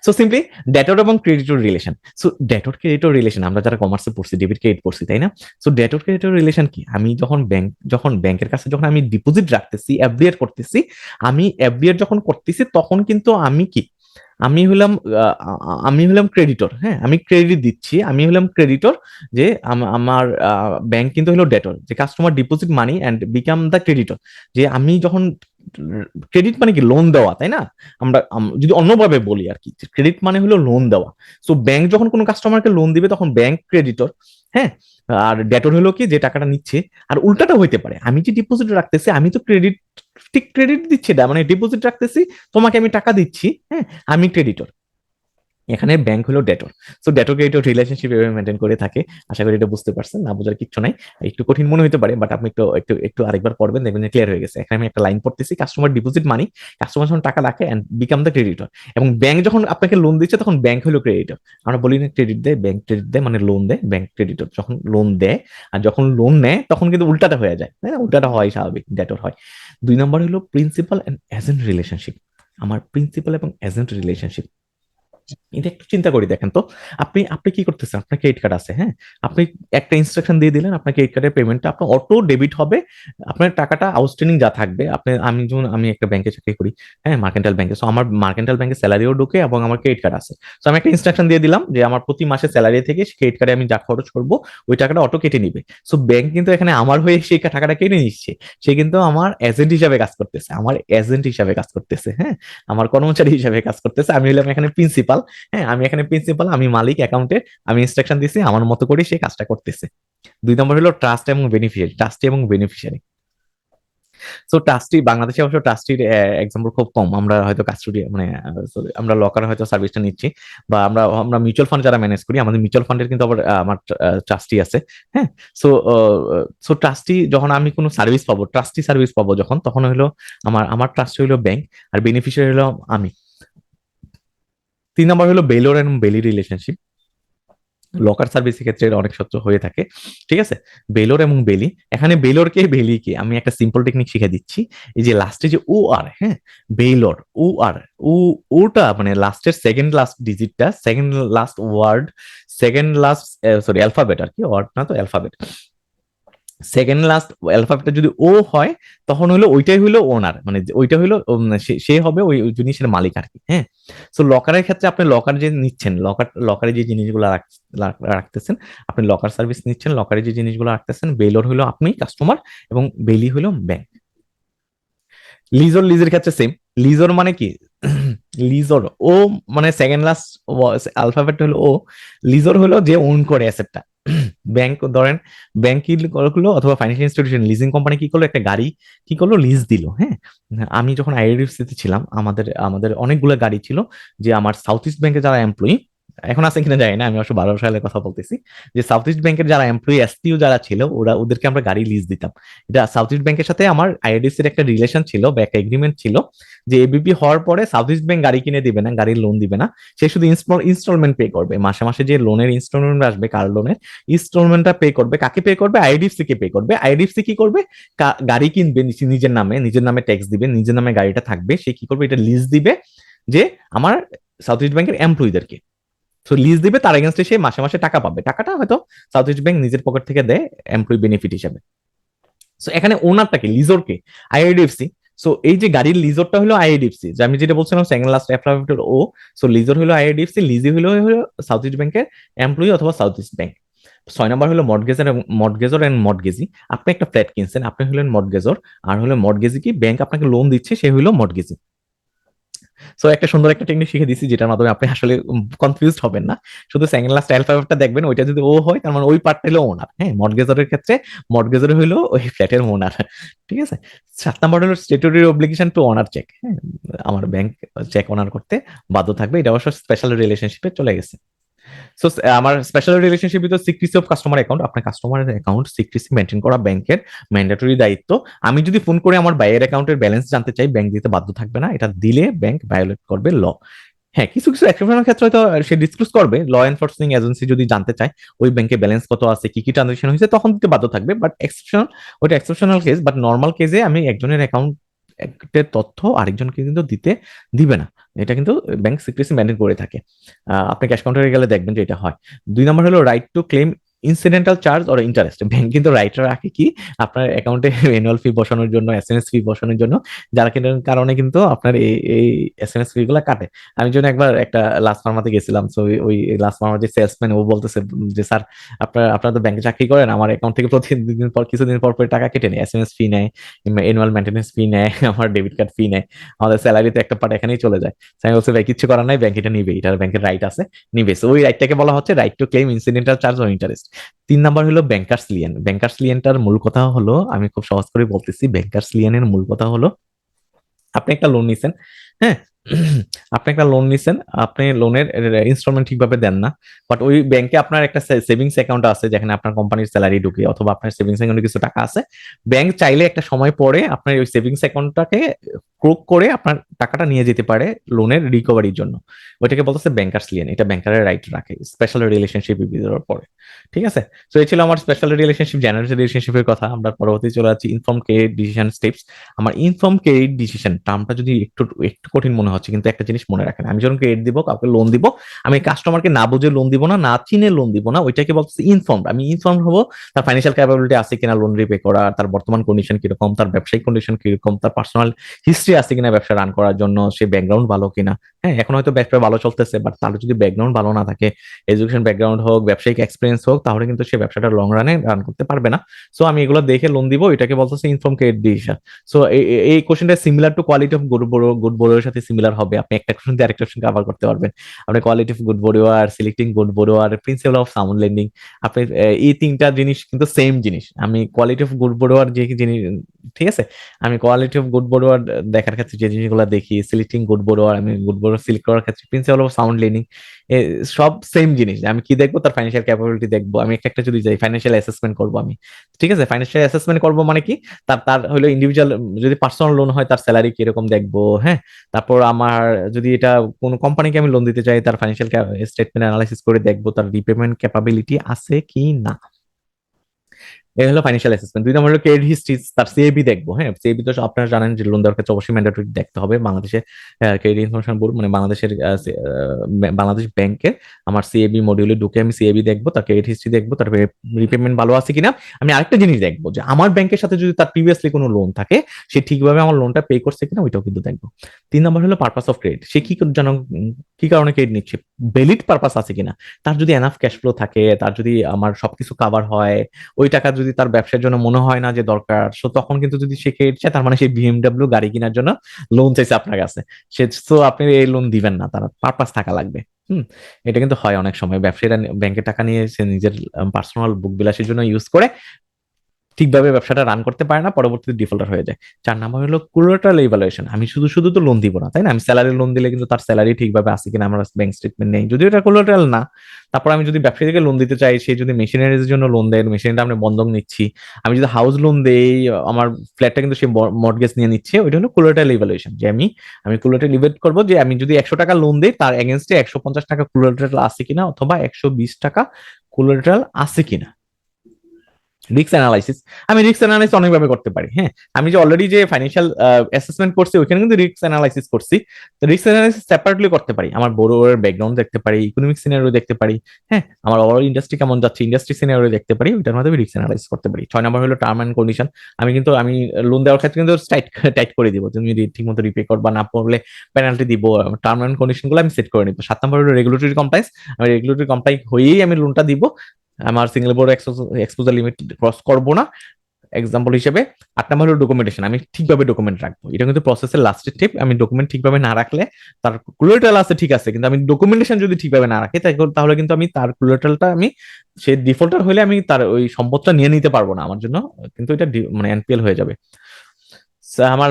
সো সিম্পলি ডেটর এবং creditor relation. So ডেটর creditor relation আমরা যারা কমার্সে পড়ছি, ডেবিট ক্রেডিট পড়ছি, তাই না? সো ডেটর ক্রেডিটর রিলেশন কি, আমি যখন ব্যাংকের কাছে যখন আমি ডিপোজিট রাখতেছি, এফডিআর করতেছি, আমি এফডিআর যখন করতেছি তখন কিন্তু আমি কি, আমি হলাম আমি হলাম ক্রেডিটর, হ্যাঁ, আমি ক্রেডিট দিচ্ছি, আমি হলাম ক্রেডিটর। যে আমার ব্যাংক কিন্তু হলো ডেটর, যে customer deposit money and become the creditor. যে আমি যখন ক্রেডিট মানে কি, লোন দেওয়া, তাই না? আমরা যদি অন্যভাবে বলি আর কি, ক্রেডিট মানে হলো লোন দেওয়া। সো ব্যাংক যখন কোনো কাস্টমারকে লোন দিবে তখন ব্যাংক ক্রেডিটর, হ্যাঁ। আর ডেটর হলো কি, যে টাকাটা নিচ্ছে। আর উল্টাটা হইতে পারে, আমি যে ডিপোজিট রাখতেছি আমি তো ক্রেডিট, ঠিক ক্রেডিট দিচ্ছি না, মানে ডিপোজিট রাখতেছি, তোমাকে আমি টাকা দিচ্ছি, হ্যাঁ, আমি ক্রেডিটর, এখানে ব্যাংক হলো ডেটর। সো ডেটর ক্রেডিটর রিলেশনশিপ এভাবে মেনটেন করে থাকে। আশা করি এটা বুঝতে পারছেন, না বোঝার কিচ্ছু নাই। একটু কঠিন মনে হতে পারে, বাট আপনি একটু একটু একটু আরেকবার পড়বেন, দেখবেন যে ক্লিয়ার হয়ে গেছে। এখানে আমি একটা লাইন পড়তেছি, কাস্টমার ডিপোজিট মানি, কাস্টমার যখন টাকা রাখে এন্ড বিকাম দ্য ক্রেডিটর, এবং ব্যাংক যখন আপনাকে লোন দিচ্ছে তখন ব্যাংক হলো ক্রেডিটর। আমরা বলি না ক্রেডিট দেয়, ব্যাংক ক্রেডিট দেয়, মানে লোন দেয়, ব্যাংক ক্রেডিটর যখন লোন দেয়। আর যখন লোন নেয় তখন কিন্তু উল্টাটা হয়ে যায়, তাই না? উল্টাটা হয়, স্বাভাবিক, ডেটর হয়। 2 নম্বর হলো প্রিন্সিপাল এন্ড এজেন্ট রিলেশনশিপ। আমার প্রিন্সিপাল এবং এজেন্ট রিলেশনশিপ, এটা একটু চিন্তা করি, দেখেন তো, আপনি আপনি কি করতেছেন, আপনার ক্রেডিট কার্ড আছে, হ্যাঁ, আপনি একটা ইনস্ট্রাকশন দিয়ে দিলেন, আপনার ক্রেডিট কার্ডের পেমেন্টটা আপনার অটো ডেবিট হবে, আপনার টাকাটা আউটস্ট্যান্ডিং যা থাকবে, আপনি, আমি যেমন আমি একটা ব্যাংকে চাকরি করি, হ্যাঁ, মার্কেন্টাইল ব্যাংকে। সো আমার মার্কেন্টাইল ব্যাংকে স্যালারিও ঢোকে এবং আমার ক্রেডিট কার্ড আছে। সো আমি একটা ইনস্ট্রাকশন দিয়ে দিলাম যে আমার প্রতি মাসে স্যালারি থেকে ক্রেডিট কার্ডে আমি যা খরচ করবো ওই টাকাটা অটো কেটে নিবে। সো ব্যাংক কিন্তু এখানে আমার হয়ে সেই টাকাটা কেটে নিচ্ছে, সে কিন্তু আমার এজেন্ট হিসাবে কাজ করতেছে, আমার এজেন্ট হিসাবে কাজ করতেছে, হ্যাঁ, আমার কর্মচারী হিসাবে কাজ করতেছে। আমি হলাম এখানে প্রিন্সিপাল, হ্যাঁ, আমি এখানে প্রিন্সিপাল, আমি মালিক অ্যাকাউন্টের, আমি ইনস্ট্রাকশন দিছি, আমার মতো করে সে কাজটা করতেছে। 2 নম্বর হলো ট্রাস্ট এবং বেনিফিশিয়ারি, ট্রাস্টি এবং বেনিফিশিয়ারি। সো ট্রাস্টি, বাংলাদেশে অবশ্য ট্রাস্টির এক্সাম্পল খুব কম, আমরা হয়তো কাস্টোডি মানে sorry, আমরা লকার হয়তো সার্ভিসটা নিচ্ছি, বা আমরা আমরা মিউচুয়াল ফান্ড যারা ম্যানেজ করি, আমাদের মিউচুয়াল ফান্ডের কিন্তু আবার আমার ট্রাস্টি আছে, হ্যাঁ। সো সো ট্রাস্টি যখন আমি কোনো সার্ভিস পাবো, ট্রাস্টি সার্ভিস পাবো যখন, তখন হলো আমার আমার ট্রাস্টি হলো ব্যাংক, আর বেনিফিশিয়ারি হলো আমি। 3 নম্বর হলো বেলোর এবং বেলি রিলেশনশিপ। লকার সার্ভিসের ক্ষেত্রে এটা অনেক সত্য হয়ে থাকে, ঠিক আছে? বেলোর এবং বেলি, এখানে বেলোর কে বেলি কে আমি একটা সিম্পল টেকনিক শিখে দিচ্ছি। এই যে লাস্টে যে ও আর, হ্যাঁ, বেলোর ও আর, ও, ওটা মানে লাস্টের সেকেন্ড লাস্ট ডিজিটটা, second last word, second last, sorry alphabet আর কি, ওয়ার্ড না তো অ্যালফাবেট, সেকেন্ড লাস্ট অ্যালফাবেটটা যদি ও হয় তখন হলো ওইটাই হলো ওনার, মানে ওইটা হলো সে হবে ওই ওই জিনিসের মালিক আর কি, হ্যাঁ। সো লকারের ক্ষেত্রে আপনি লকার যে নিচ্ছেন, লকারে যে জিনিসগুলো রাখতেছেন, আপনি লকার সার্ভিস নিচ্ছেন, লকারে যে জিনিসগুলো রাখতেছেন, বেলর হলো আপনি কাস্টমার এবং বেলি হলো ব্যাংক। লিজর, লিজের ক্ষেত্রে সেম। লিজর মানে কি, লিজর ও মানে সেকেন্ড লাস্ট অ্যালফাবেট হলো ও, লিজর হলো যে ওন করে অ্যাসেটটা। ব্যাংক ধরেন, ব্যাংক কি করলো, অথবা ফাইন্যান্সিয়াল ইনস্টিটিউশন, লিজিং কোম্পানি কি করলো, একটা গাড়ি কি করলো, লিজ দিল, হ্যাঁ। আমি যখন আইডিএফসি তে ছিলাম, আমাদের আমাদের অনেকগুলো গাড়ি ছিল, যে আমার সাউথ ইস্ট ব্যাংকে যারা এমপ্লয়ি, এখন আছে কিনা জানি না, আমি অবশ্য 12 সালের কথা বলতেছি, যে সাউথ ইস্ট ব্যাংকের যারা এমপ্লয়ি এসটিইউ যারা ছিল ওদেরকে আমরা গাড়ি লিজ দিতাম। এটা সাউথ ইস্ট ব্যাংকের সাথে আমার আইআরডিসির একটা রিলেশন ছিল বা একটা এগ্রিমেন্ট ছিল, যে এবিপি হওয়ার পরে সাউথ ইস্ট ব্যাংক গাড়ি কিনে দিবে না, গাড়ির লোন দিবে না, সে শুধু ইনস্টলমেন্ট পে করবে, মাসে মাসে যে লোনের ইনস্টলমেন্ট আসবে, কার লোনের ইনস্টলমেন্টটা পে করবে, কাকে পে করবে, আইডিএফসি কে পে করবে। আইডিএফসি কি করবে, গাড়ি কিনবে নিজের নামে ট্যাক্স দিবে, নিজের নামে গাড়িটা থাকবে, সে কি করবে, এটা লিজ দিবে যে আমার সাউথ ইস্ট ব্যাংকের এমপ্লয়ীদেরকে। সো লিজ দিবে, তার এগেনস্টে সে মাসে মাসে টাকা পাবে, টাকাটা হয়তো সাউথ ইস্ট ব্যাংক নিজের পকেট থেকে দেয় এমপ্লয়ি বেনিফিট হিসাবে। সো এখানে ওনারটাকে লিজরকে আইআইডিএফসি। সো এই যে গাড়ির লিজরটা হলো আইআইডিএফসি, যে আমি যেটা বলছিলাম সেকেন্ড লাস্ট অ্যাফ্লাভেটের ও। সো লিজর হলো আইআইডিএফসি, লিজি হলো সাউথ ইস্ট ব্যাংকের এমপ্লয়ি অথবা সাউথ ইস্ট ব্যাংক। 6 নম্বর হলো মর্টগেজর এন্ড মর্টগেজি। আপনি একটা ফ্ল্যাট কিনছেন, আপনি হলেন মর্টগেজর, আর হলো মর্টগেজি কি, ব্যাংক আপনাকে লোন দিচ্ছে, সে হলো মর্টগেজি। সো একটা সুন্দর একটা টেকনিক শিখে দিচ্ছি, যেটার মাধ্যমে আপনি আসলে কনফিউজড হবেন না। শুধু সেকেন্ড লাস্ট অ্যালফাবেটটা দেখবেন, ওইটা যদি ও হয় তার মানে ওই পার্টটা হলো ওনার। হ্যাঁ, মর্টগেজরের ক্ষেত্রে মর্টগেজর হলো ওই ফ্ল্যাটের ওনার। ঠিক আছে। 7 নম্বর হলো statutory obligation to honour cheque. হ্যাঁ, আমার ব্যাংক চেক অনার করতে বাধ্য থাকবে, এটা অবশ্য স্পেশাল রিলেশনশিপে চলে গেছে। সো আমার special relationship with secrecy of customer account, আপনার কাস্টমারের অ্যাকাউন্ট সিক্রেসি মেনটেন করা ব্যাংকের ম্যান্ডেটরি দায়িত্ব। আমি যদি ফোন করে আমার বাইয়ের অ্যাকাউন্টের ব্যালেন্স জানতে চাই, ব্যাংক দিতে বাধ্য থাকবে না, এটা দিলে ব্যাংক ভায়োলেট করবে ল। হ্যাঁ, কিছু কিছু এক্সেপশনাল ক্ষেত্রে হয়তো সে ডিসক্লোজ করবে, ল এনফোর্সিং এজেন্সি যদি জানতে চায় ওই ব্যাংকে ব্যালেন্স কত আছে, কি কি ট্রানজাকশন হয়েছে, তখন দিতে বাধ্য থাকবে। বাট এক্সেপশনাল, ওইটা এক্সেপশনাল কেস। বাট নর্মাল কেসে আমি একজনের অ্যাকাউন্ট একটা তথ্য আরেকজনকে কিন্তু দিতে দিবে না, এটা কিন্তু ব্যাংক সিক্রেসি মেনটেন করে থাকে। আপনি ক্যাশ কাউন্টারে গেলে দেখবেন যে এটা হয়। 2 নম্বর হলো right to claim incidental charge or interest. Bank কিন্তু রাইট রাখে কি, আপনার অ্যাকাউন্টে ম্যানুয়াল ফি বসানোর জন্য, এসএমএস ফি বসানোর জন্য, যারা কিন্তু কারণে কিন্তু আপনার এই এসএমএস ফি গুলা কাটে। আমি জন্য একবার একটা লাস্ট ফার্মাতে গেছিলাম, সো ওই লাস্ট ফার্মার যে সেলসম্যান, ও বলতেছে যে স্যার, আপনারা তো ব্যাংকে চাকরি করেন, আমার অ্যাকাউন্ট থেকে প্রতিদিন পর কিছুদিন পর পর টাকা কেটে নেয়, এসএমএস ফি নেয়, অ্যানুয়াল মেনটেন্স ফি নেয়, আমার ডেবিট কার্ড ফি নেয়, আমাদের স্যালারিতে একটা পার্ট এখানেই চলে যায়। আমি বলছি ভাই কিচ্ছু করার নাই, ব্যাংক এটা নিবে, এটা ব্যাংকের রাইট আছে, নিবে। So, ওই রাইটটাকে বলা হচ্ছে right to claim incidental charge or interest. 3 নম্বর হলো ব্যাংকার্স লিয়েন। ব্যাংকার্স লিয়েনটার মূল কথা হলো, আমি খুব সহজ করে বলতেছি, ব্যাংকার্স লিয়েনের মূল কথা হলো, আপনি একটা লোন নিছেন, হ্যাঁ, আপনি একটা লোন নিছেন, আপনি লোনের ইনস্টলমেন্ট ঠিকভাবে দেন না, বাট ওই ব্যাংকে আপনার একটা সেভিংস অ্যাকাউন্ট আছে যেখানে আপনার কোম্পানির স্যালারি ঢুকে, অথবা আপনার সেভিংস অ্যাকাউন্টে কিছু টাকা আছে। ব্যাংক চাইলে একটা সময় পরে আপনার ওই সেভিংস অ্যাকাউন্টটাকে ক্রোক করে আপনার টাকাটা নিয়ে যেতে পারে লোনের রিকভারির জন্য। ওইটাকে বলতেছে ব্যাংকার্স লিয়েন, এটা ব্যাংকারের রাইট রাখে স্পেশাল রিলেশনশিপ দেওয়ার পরে। ঠিক আছে। তো এই ছিল আমার স্পেশাল রিলেশনশিপ, জেনারেল রিলেশনশিপের কথা। আমরা পরবর্তী চলে যাচ্ছি ইনফর্ম ক্রেডিট ডিসিশন স্টেপস। আমার ইনফর্ম ক্রেডিট ডিসিশন টার্মটা যদি একটু একটু কঠিন মনে হচ্ছে, কিন্তু একটা জিনিস মনে রাখেন, আমি যখন ক্রেডিট দিব, কাউকে লোন দিব, আমি কাস্টমারকে না বুঝে লোন দিব না, না চিনে লোন দিব না, ওইটাকে বলতেছি ইনফর্ম। আমি ইনফর্ম হবো তার ফাইন্যান্সিয়াল ক্যাপাবিলিটি আছে কিনা লোন রিপে করা, তার বর্তমান কন্ডিশন কিরকম, তার ব্যবসায়িক কন্ডিশন কিরকম, তার পার্সোনাল হিস্ট্রি আছে কিনা ব্যবসা রান করার জন্য, সে ব্যাকগ্রাউন্ড ভালো কিনা। হ্যাঁ, এখন হয়তো ব্যবসা ভালো চলতেছে, বাট তার যদি ব্যাকগ্রাউন্ড ভালো না থাকে, এডুকেশন ব্যাকগ্রাউন্ড হোক, ব্যবসায়িক এক্সপিরিয়েন্স হোক, তাহলে কিন্তু সে ব্যবসাটা লং রানে রান করতে পারবে না। সো আমি এগুলো দেখে লোন দিব, এটাকে বলতেছে ইনফর্ম ক্রেডিট ডিসিশন। সো এই কোশ্চেনটা similar to quality of good borrower সাথে সিমিলার হবে, আপনি একটা কোশ্চেন দিয়ে আরেকটা কোশ্চেন কভার করতে পারবেন। আপনি quality of good borrower, selecting good borrower, principal of sound lending, আপনি এই তিনটা জিনিস কিন্তু সেম জিনিস। আমি কোয়ালিটি অফ গুড বোরোয়ার যে জিনিস, ঠিক আছে, আমি কোয়ালিটি অফ গুড বোরোয়ার দেখার ক্ষেত্রে যে জিনিসগুলো দেখি, সিলেক্টিং গুড বোরোয়ার, আমি গুড বোরোয়ার সিলেক্ট করার ক্ষেত্রে প্রিন্সিপাল অফ সাউন্ড লেন্ডিং, সব সেম জিনিস। আমি কি দেখবো, তার ফাইন্যান্সিয়াল ক্যাপাবিলিটি দেখবো। আমি একটা যদি যাই ফাইন্যান্সিয়াল অ্যাসেসমেন্ট করবো আমি, ঠিক আছে, ফাইন্যান্সিয়াল অ্যাসেসমেন্ট করবো মানে কি, তার তার হলো ইন্ডিভিজুয়াল, যদি পার্সোনাল লোন হয় তার স্যালারি কিরকম দেখবো, হ্যাঁ। তারপর আমার যদি এটা কোনো কোম্পানিকে আমি লোন দিতে চাই, তার ফাইন্যান্সিয়াল স্টেটমেন্ট অ্যানালাইসিস করে দেখবো তার রিপেমেন্ট ক্যাপাবিলিটি আছে কি না। এই হলো ফাইন্যান্সিয়াল অ্যাসেসমেন্ট। 2 নম্বর হলো ক্রেডিট হিস্ট্রি, তার সিএবি দেখবো। হ্যাঁ, সিএবি তো আপনারা জানেন যে লোন দেওয়ার ক্ষেত্রে অবশ্যই ম্যান্ডেটরি দেখতে হবে। বাংলাদেশের ক্রেডিট ইনফরমেশন বোর্ড, মানে বাংলাদেশের বাংলাদেশ ব্যাংকের আমার সিএবি মডিউলে ঢুকে আমি সিএবি দেখবো, তার ক্রেডিট হিস্ট্রি দেখবো, তার রিপেমেন্ট ভালো আছে কিনা। আমি আরেকটা জিনিস দেখবো, যে আমার ব্যাংকের সাথে যদি তার প্রিভিয়াসলি কোনো লোন থাকে, সে ঠিকভাবে আমার লোনটা পে করছে কিনা, ওইটাও কিন্তু দেখবো। 3 নম্বর হলো পারপাস অফ ক্রেডিট, সে কি যেন কি কারণে ক্রেডিট নিচ্ছে, ভ্যালিড পারপাস আছে কিনা, তার যদি এনাফ ক্যাশ ফ্লো থাকে, তার যদি আমার সবকিছু কাভার হয়, ওই টাকা যদি তার ব্যবসার জন্য মনে হয় না যে দরকার, সো তখন কিন্তু যদি সে ক্রেডিট চায়, তার মানে সেই বিএমডব্লিউ গাড়ি কেনার জন্য লোন চাইছে আপনার কাছে, সে তো আপনি এই লোন দিবেন না, তার পারপাস থাকা লাগবে। হুম, এটা কিন্তু হয় অনেক সময়, ব্যবসায়ীরা ব্যাংকে টাকা নিয়ে সে নিজের পার্সোনাল বুক বিলাসের জন্য ইউজ করে, ঠিকভাবে ব্যবসাটা রান করতে পারে না, পরবর্তীতে ডিফল্টার হয়ে যায়। 4 নাম্বার হলো কোলাটারাল ইভালুয়েশন। আমি শুধু শুধু তো লোন দিব না, তাই না? আমি স্যালারি লোন দিলে কিন্তু তার স্যালারি ঠিকভাবে আছে কিনা, আমার ব্যাংক স্টেটমেন্ট নেই, যদিও এটা কোলাটারাল না। তারপর আমি যদি ব্যবসায়ীকে লোন দিতে চাই, সে যদি মেশিনারিজ জন্য লোন দেয়, মেশিনারিটা আমি বন্ধক নিচ্ছি। আমি যদি হাউস লোন দেই, আমার ফ্ল্যাটটা কিন্তু সে মর্টগেজ নিয়ে নিচ্ছে, ওইটা হলো কোলাটারাল ইভালুয়েশন। যে আমি কোলাটারাল ইভ্যালুয়েট করবো যে আমি যদি 100 টাকা লোন দিই, তার এগেনস্টে 150 টাকা কোলাটারাল আছে কিনা, অথবা 120 টাকা কোলাটারাল আছে কিনা। রিস্ক অ্যানালাইসিস, আমি রিস্ক অ্যানালাইসিস অনেকভাবে করতে পারি। হ্যাঁ, আমি যে অলরেডি যে ফাইন্যান্সিয়াল অ্যাসেসমেন্ট করছি, ওইখানে কিন্তু রিস্ক অ্যানালাইসিস করছি। তো রিস্ক অ্যানালাইসিস সেপারেটলি করতে পারি, আমার বড়োর ব্যাকগ্রাউন্ড দেখতে পারি, ইকোনমিক সিনারিও দেখতে পারি। হ্যাঁ, আমার ওভারঅল ইন্ডাস্ট্রি কেমন যাচ্ছে, ইন্ডাস্ট্রি সিনারিও দেখতে পারি, ওইটার মাধ্যমে রিস্ক অ্যানালাইসিস করতে পারি। 6 নম্বর হলো টার্ম অ্যান্ড কন্ডিশন। আমি লোন দেওয়ার ক্ষেত্রে কিন্তু টাইট টাইট করে দিব, তুমি যদি ঠিক মতো রিপে করবা না পড়লে পেনাল্টি দিব, টার্ম অ্যান্ড কন্ডিশন গুলো আমি সেট করে নিব। 7 নম্বর হলো রেগুলেটরি কমপ্লায়েন্স, আমি রেগুলেটরি কমপ্লাই হয়েই আমি লোনটা দিব, আমার single board exposure limit cross করবো না, এক্সাম্পল হিসেবে। 8 নম্বর হলো ডকুমেন্টেশন, আমি ঠিকভাবে ডকুমেন্ট রাখবো, এটা কিন্তু প্রসেসের লাস্টের স্টেপ। আমি ডকুমেন্ট ঠিকভাবে না রাখলে, তার কোলাটারাল আছে ঠিক আছে, কিন্তু আমি ডকুমেন্টেশন যদি ঠিকভাবে না রাখি, তাহলে কিন্তু আমি তার কোলাটারালটা সে ডিফল্টার হলে আমি তার ওই সম্পদটা নিয়ে নিতে পারবো না, আমার জন্য কিন্তু এটা মানে এনপিএল হয়ে যাবে। আমার